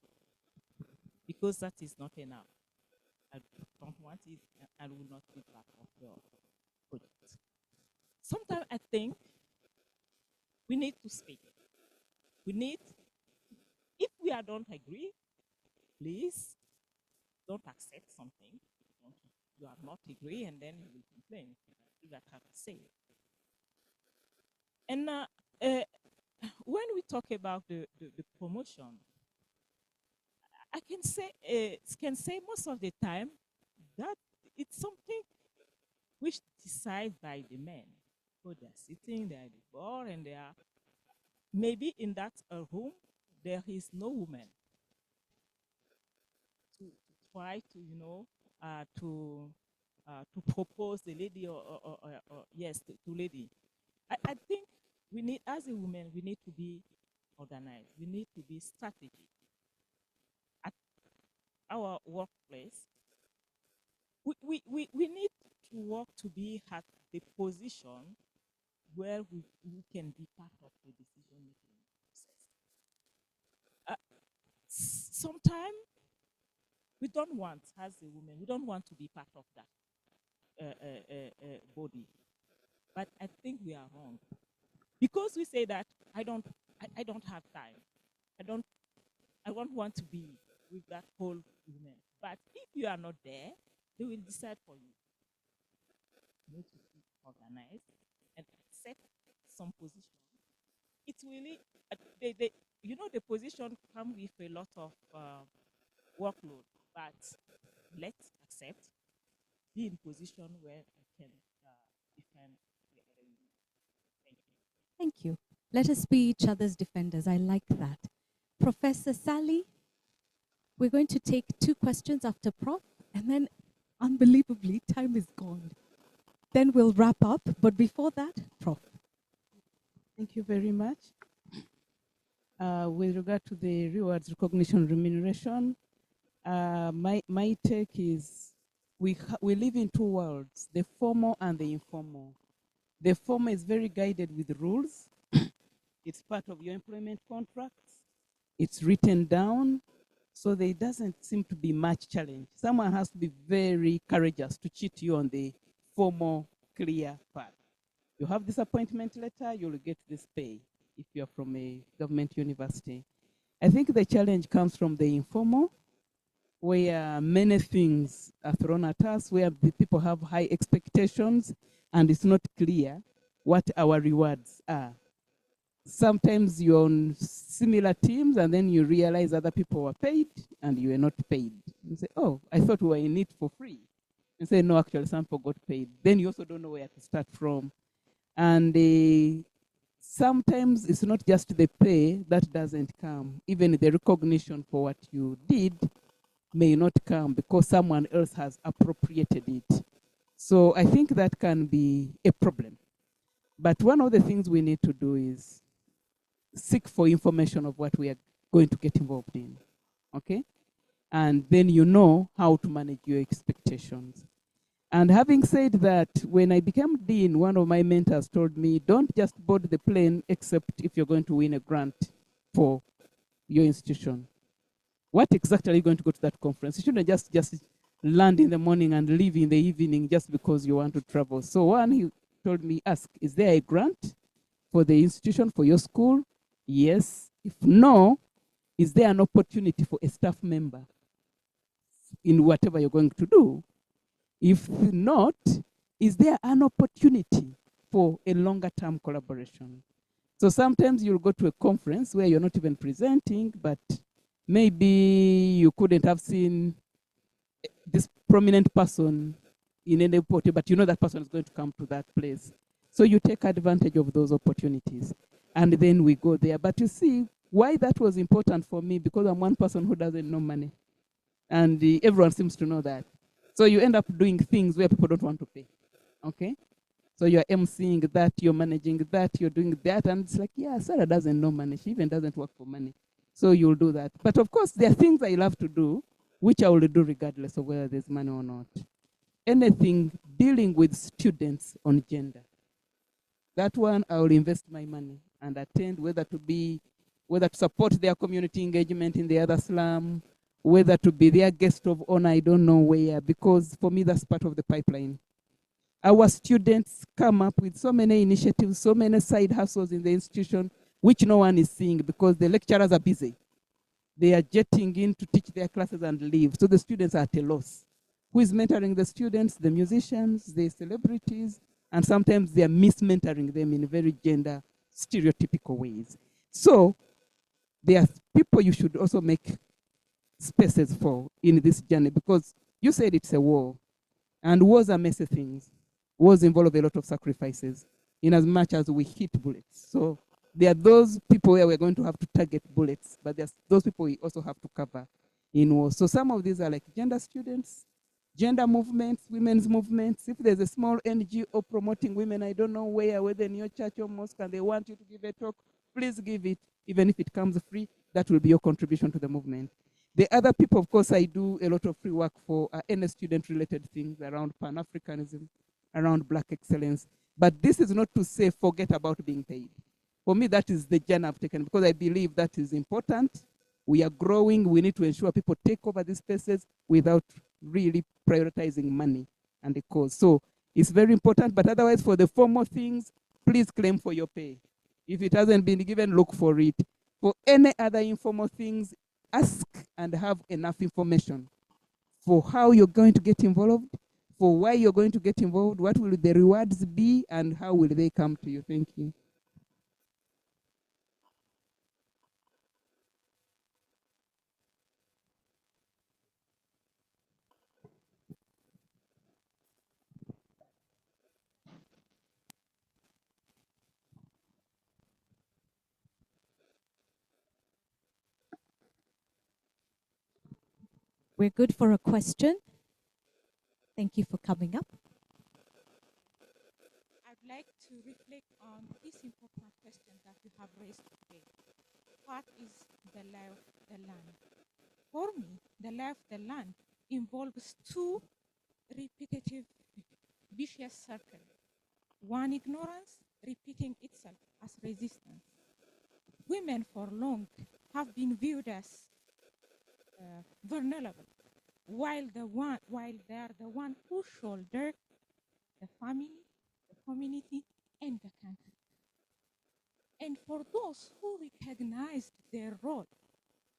because that is not enough. I don't want it, and I will not be part of your project. Sometimes I think we need to speak. We need, if we don't agree, please don't accept something. You are not agree, and then you will complain. You that have to say. And when we talk about the promotion, I can say most of the time that it's something which decided by the men. So they're sitting, they're at the board, and they are maybe in that room there is no woman to try to to propose the lady or yes to lady. I think we need, as a woman, we need to be organized. We need to be strategic at our workplace. We need to work to be at the position where we can be part of the decision making process. Sometimes we don't want, as a woman, we don't want to be part of that body. But I think we are wrong because we say that I don't have time. I don't want to be with that whole woman. But if you are not there, they will decide for you. You need to be organized and accept some position. It's really, the position comes with a lot of workload, but let's accept, be in position where I can defend the other women. Thank you. Thank you. Let us be each other's defenders. I like that. Professor Sally, we're going to take 2 questions after Prof, and then unbelievably, time is gone. Then we'll wrap up, but before that, Prof. Thank you very much. With regard to the rewards, recognition, remuneration, my take is we live in 2 worlds, the formal and the informal. The formal is very guided with rules. It's part of your employment contracts. It's written down. So there doesn't seem to be much challenge. Someone has to be very courageous to cheat you on the formal, clear path. You have this appointment letter, you'll get this pay if you're from a government university. I think the challenge comes from the informal, where many things are thrown at us, where the people have high expectations and it's not clear what our rewards are. Sometimes you're on similar teams and then you realize other people were paid and you were not paid. You say, oh, I thought we were in it for free. And say, no, actually, some people got paid. Then you also don't know where to start from. And sometimes it's not just the pay that doesn't come. Even the recognition for what you did may not come because someone else has appropriated it. So I think that can be a problem. But one of the things we need to do is seek for information of what we are going to get involved in, okay? And then you know how to manage your expectations. And having said that, when I became dean, one of my mentors told me, don't just board the plane except if you're going to win a grant for your institution. What exactly are you going to go to that conference? You shouldn't just land in the morning and leave in the evening just because you want to travel. So one, he told me, ask, is there a grant for the institution, for your school? Yes. If no, is there an opportunity for a staff member in whatever you're going to do? If not, is there an opportunity for a longer term collaboration? So sometimes you'll go to a conference where you're not even presenting, but maybe you couldn't have seen this prominent person in any party, but you know that person is going to come to that place. So you take advantage of those opportunities. And then we go there. But you see, why that was important for me, because I'm one person who doesn't know money. And everyone seems to know that. So you end up doing things where people don't want to pay, okay? So you're emceeing that, you're managing that, you're doing that, and it's like, yeah, Sarah doesn't know money. She even doesn't work for money. So you'll do that. But of course, there are things I love to do, which I will do regardless of whether there's money or not. Anything dealing with students on gender. That one, I will invest my money and attend, whether to support their community engagement in the other slum, whether to be their guest of honor, I don't know where, because for me, that's part of the pipeline. Our students come up with so many initiatives, so many side hustles in the institution, which no one is seeing because the lecturers are busy. They are jetting in to teach their classes and leave. So the students are at a loss. Who is mentoring the students? The musicians, the celebrities, and sometimes they are mis-mentoring them in very gender stereotypical ways. So there are people you should also make spaces for in this journey, because you said it's a war, and wars are messy things. Wars involve a lot of sacrifices in as much as we hit bullets. So there are those people where we're going to have to target bullets, but there's those people we also have to cover in wars. So some of these are like gender students, gender movements, women's movements. If there's a small NGO promoting women, I don't know where, whether in your church or mosque, and they want you to give a talk, please give it, even if it comes free. That will be your contribution to the movement. The other people, of course, I do a lot of free work for any student-related things around Pan-Africanism, around Black excellence. But this is not to say forget about being paid. For me, that is the journey I've taken, because I believe that is important. We are growing. We need to ensure people take over these spaces without really prioritizing money and the cause. So it's very important. But otherwise, for the formal things, please claim for your pay. If it hasn't been given, look for it. For any other informal things, ask and have enough information for how you're going to get involved, for why you're going to get involved, what will the rewards be, and how will they come to you. Thank you. We're good for a question. Thank you for coming up. I'd like to reflect on this important question that you have raised today. What is the lie of the land? For me, the lie of the land involves two repetitive vicious circles. One, ignorance repeating itself as resistance. Women for long have been viewed as vulnerable, while they are the one who shoulder the family, the community, and the country. And for those who recognized their role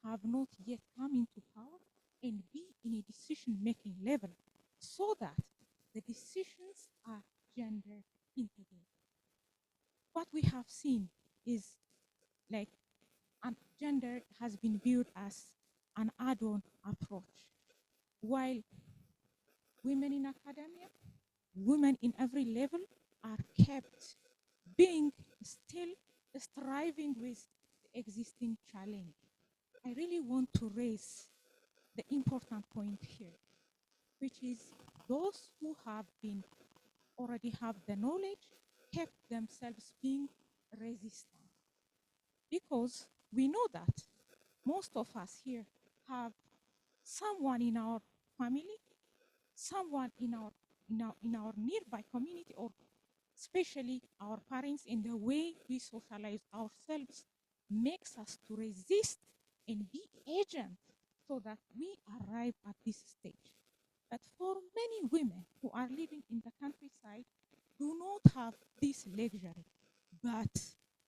have not yet come into power and be in a decision-making level, so that the decisions are gender integrated. What we have seen is like gender has been viewed as an add-on approach, while women in academia, women in every level are kept being still striving with the existing challenge. I really want to raise the important point here, which is those who have been already have the knowledge kept themselves being resistant, because we know that most of us here have someone in our family, someone in our nearby community, or especially our parents, in the way we socialize ourselves makes us to resist and be agent so that we arrive at this stage. But for many women who are living in the countryside do not have this luxury, but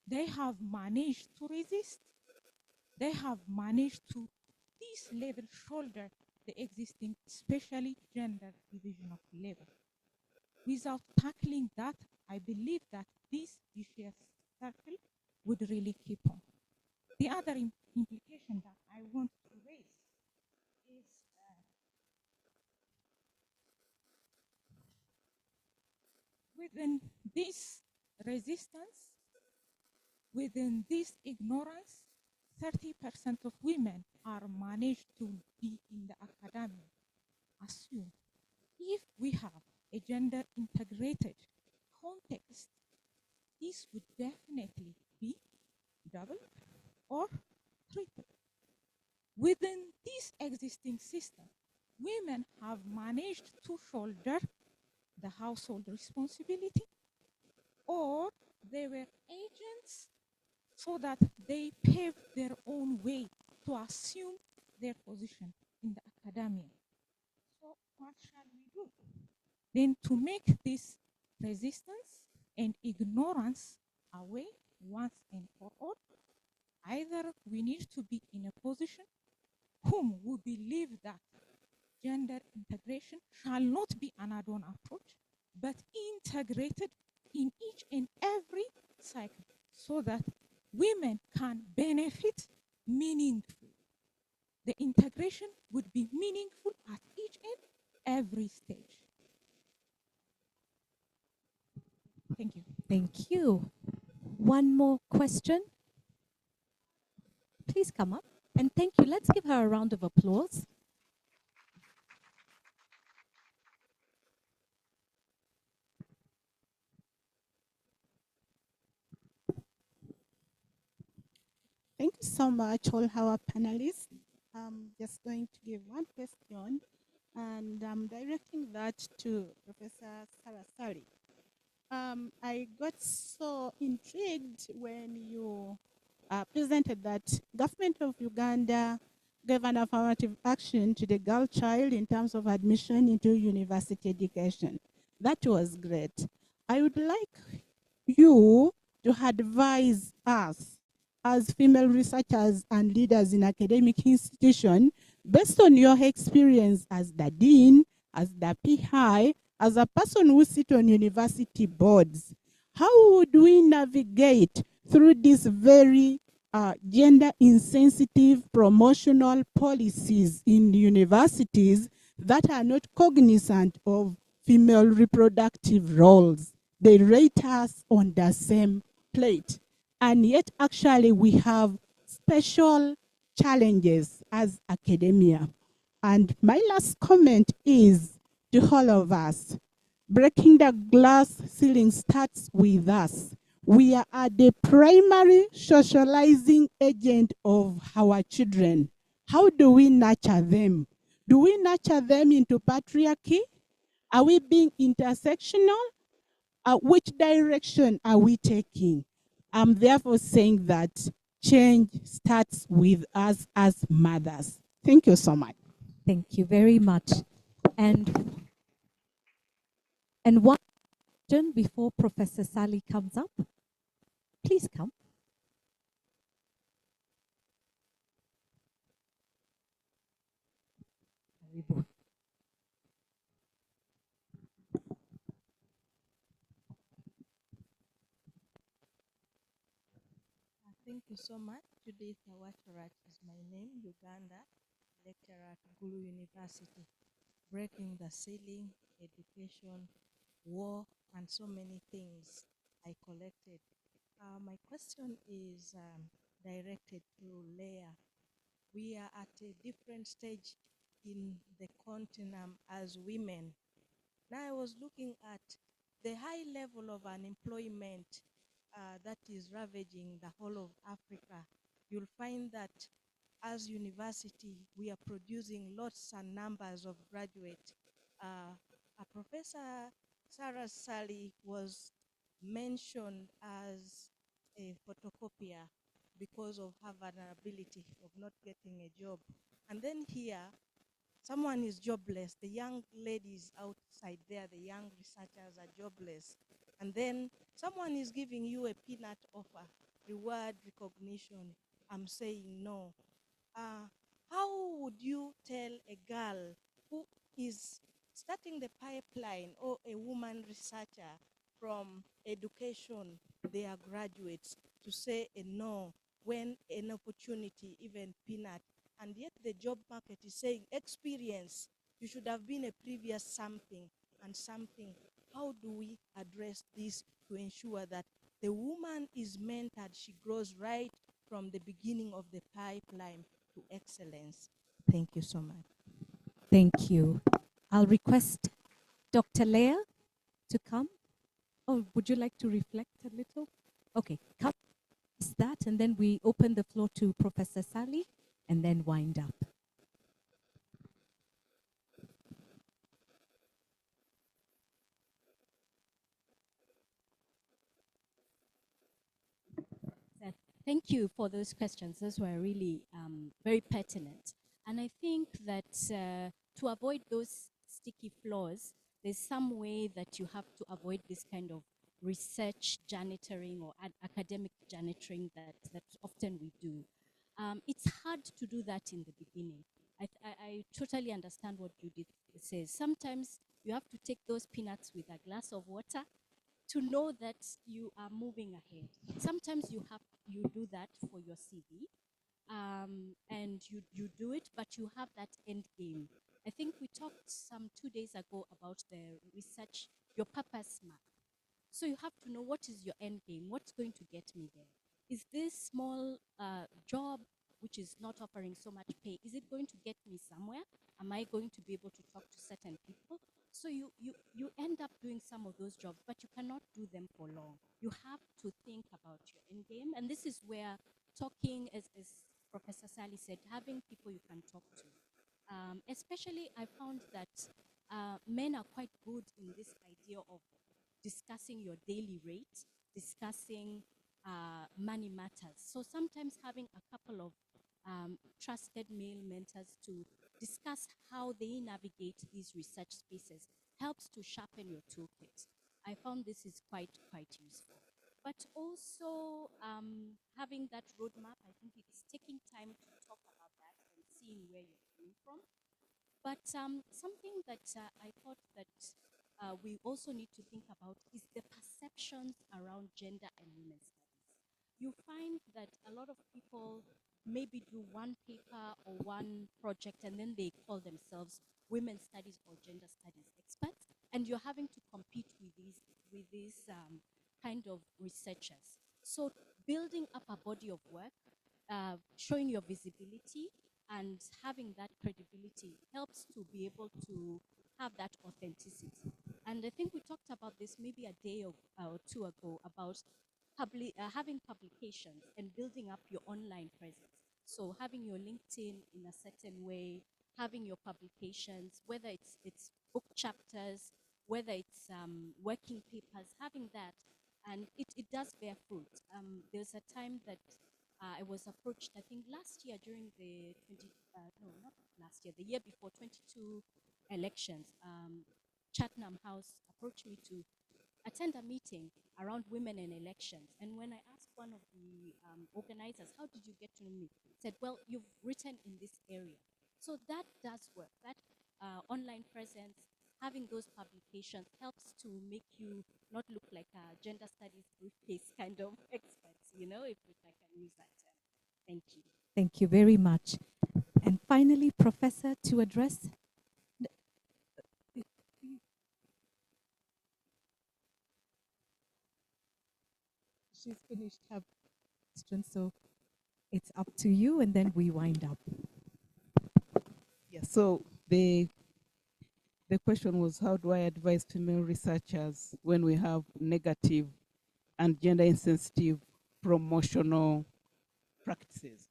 they have managed to resist. They have managed to this level shoulder the existing, especially gender division of labor. Without tackling that, I believe that this vicious circle would really keep on. The other implication that I want to raise is within this resistance, within this ignorance, 30% of women are managed to be in the academia. Assume if we have a gender integrated context, this would definitely be double or triple. Within this existing system, women have managed to shoulder the household responsibility, or they were agents so that they paved their own way to assume their position in the academia. So what shall we do? Then to make this resistance and ignorance away once and for all. Either we need to be in a position whom we believe that gender integration shall not be an add-on approach, but integrated in each and every cycle so that women can benefit meaningfully. The integration would be meaningful at each and every stage. Thank you. Thank you. One more question. Please come up. And thank you. Let's give her a round of applause. Thank you so much, all our panelists. I'm just going to give one question, and I'm directing that to Professor Sarasari. I got so intrigued when you presented that government of Uganda gave an affirmative action to the girl child in terms of admission into university education. That was great. I would like you to advise us as female researchers and leaders in academic institutions, based on your experience as the dean, as the PI, as a person who sits on university boards, how would we navigate through these very gender insensitive promotional policies in universities that are not cognizant of female reproductive roles? They rate us on the same plate. And yet actually we have special challenges as academia. And my last comment is to all of us, breaking the glass ceiling starts with us. We are the primary socializing agent of our children. How do we nurture them? Do we nurture them into patriarchy? Are we being intersectional? Which direction are we taking? I'm therefore saying that change starts with us as mothers. Thank you so much. Thank you very much. And one question before Professor Sally comes up. Please come. Thank you so much. Judith Awacharat is my name, Uganda, lecturer at Gulu University. Breaking the ceiling, education, war, and so many things I collected. My question is directed to Leah. We are at a different stage in the continent as women. Now I was looking at the high level of unemployment that is ravaging the whole of Africa. You'll find that as university, we are producing lots and numbers of graduates. Professor Sarah Sally was mentioned as a photocopier because of her vulnerability of not getting a job. And then here, someone is jobless. The young ladies outside there, the young researchers are jobless. And then someone is giving you a peanut offer, reward, recognition. I'm saying no. How would you tell a girl who is starting the pipeline or a woman researcher from education, they are graduates, to say a no when an opportunity, even peanut, and yet the job market is saying experience, you should have been a previous something and something. How do we address this to ensure that the woman is mentored, she grows right from the beginning of the pipeline to excellence? Thank you so much. Thank you. I'll request Dr. Leah to come. Oh, would you like to reflect a little? Okay, come. Is that, and then we open the floor to Professor Sally, and then wind up. Thank you for those questions. Those were really very pertinent. And I think that to avoid those sticky floors, there's some way that you have to avoid this kind of research janitoring or academic janitoring that often we do. It's hard to do that in the beginning. I totally understand what Judith says. Sometimes you have to take those peanuts with a glass of water to know that you are moving ahead. Sometimes you do that for your CV, and you do it, but you have that end game. I think we talked some 2 days ago about the research, your purpose map. So you have to know what is your end game, what's going to get me there. Is this small job, which is not offering so much pay, is it going to get me somewhere? Am I going to be able to talk to certain people? So you end up doing some of those jobs, but you cannot do them for long. You have to think about your end game. And this is where talking, as Professor Sally said, having people you can talk to. Especially I found that men are quite good in this idea of discussing your daily rate, discussing money matters. So sometimes having a couple of trusted male mentors to discuss how they navigate these research spaces helps to sharpen your toolkit. I found this is quite useful. But also having that roadmap, I think it's taking time to talk about that and seeing where you're coming from. But something that I thought that we also need to think about is the perceptions around gender and women's studies. You find that a lot of people maybe do one paper or one project and then they call themselves women's studies or gender studies experts, and you're having to compete with these kind of researchers. So building up a body of work, showing your visibility and having that credibility helps to be able to have that authenticity. And I think we talked about this maybe a day or two ago about having publications and building up your online presence. So having your LinkedIn in a certain way, having your publications, whether it's book chapters, whether it's working papers, having that, and it does bear fruit. There's a time that I was approached, I think last year during the no, not last year, the year before 22 elections, Chatham House approached me to attend a meeting around women and elections. And when I asked one of the organizers, how did you get to know me? Said, well, you've written in this area. So that does work. That online presence, having those publications helps to make you not look like a gender studies briefcase kind of experts, you know, if I can use that term. Thank you. Thank you very much. And finally, Professor, to address. She's finished her question, so it's up to you, and then we wind up. Yeah, so the question was, how do I advise female researchers when we have negative and gender insensitive promotional practices?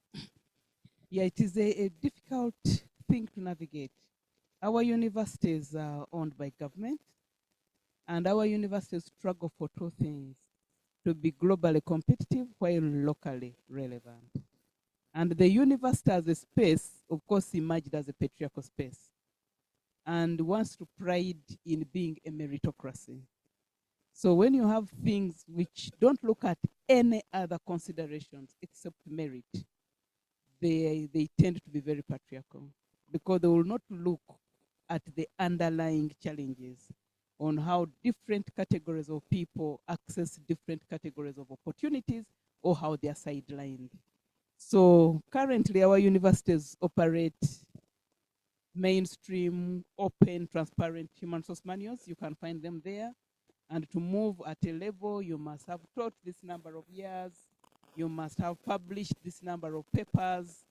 Yeah, it is a difficult thing to navigate. Our universities are owned by government, and our universities struggle for two things: to be globally competitive while locally relevant. And the university as a space, of course, emerged as a patriarchal space and wants to pride in being a meritocracy. So when you have things which don't look at any other considerations except merit, they tend to be very patriarchal, because they will not look at the underlying challenges on how different categories of people access different categories of opportunities or how they are sidelined. So currently our universities operate mainstream, open, transparent human source manuals. You can find them there. And to move at a level, you must have taught this number of years. You must have published this number of papers.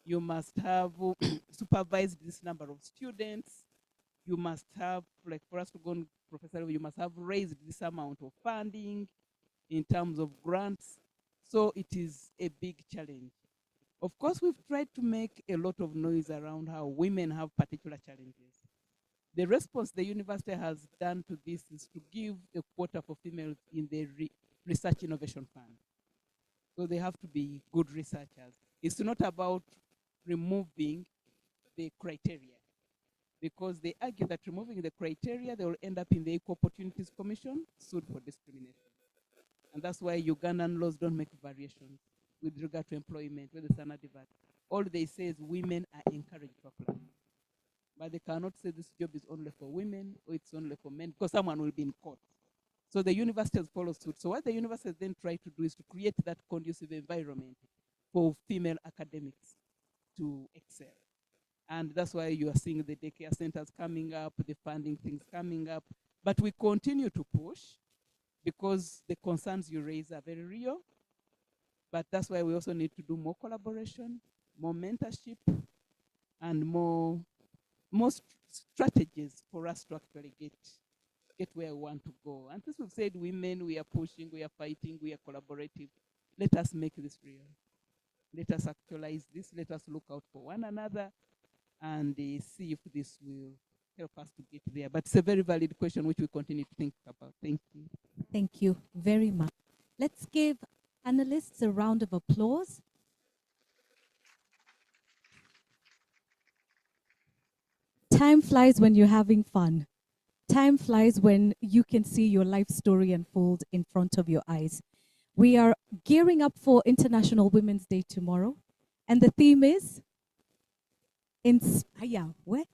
You must have supervised this number of students. You must have, like for us to go on professor level, you must have raised this amount of funding in terms of grants. So it is a big challenge. Of course, we've tried to make a lot of noise around how women have particular challenges. The response the university has done to this is to give a quota for females in the Research Innovation Fund. So they have to be good researchers. It's not about removing the criteria. because they argue that removing the criteria, they will end up in the Equal Opportunities Commission sued for discrimination. And that's why Ugandan laws don't make variations with regard to employment, whether it's an advert. All they say is women are encouraged to apply. But they cannot say this job is only for women or it's only for men, because someone will be in court. So the universities follow suit. So what the universities then try to do is to create that conducive environment for female academics to excel. And that's why you are seeing the daycare centers coming up, the funding things coming up. But we continue to push because the concerns you raise are very real. But that's why we also need to do more collaboration, more mentorship, and more strategies for us to actually get where we want to go. And since we've said women, we are pushing, we are fighting, we are collaborative, let us make this real. Let us actualize this. Let us look out for one another and see if this will help us to get there. But it's a very valid question which we continue to think about. Thank you. Thank you very much. Let's give panelists a round of applause. Time flies when you're having fun. Time flies when you can see your life story unfold in front of your eyes. We are gearing up for International Women's Day tomorrow, and the theme is Inspire. Where?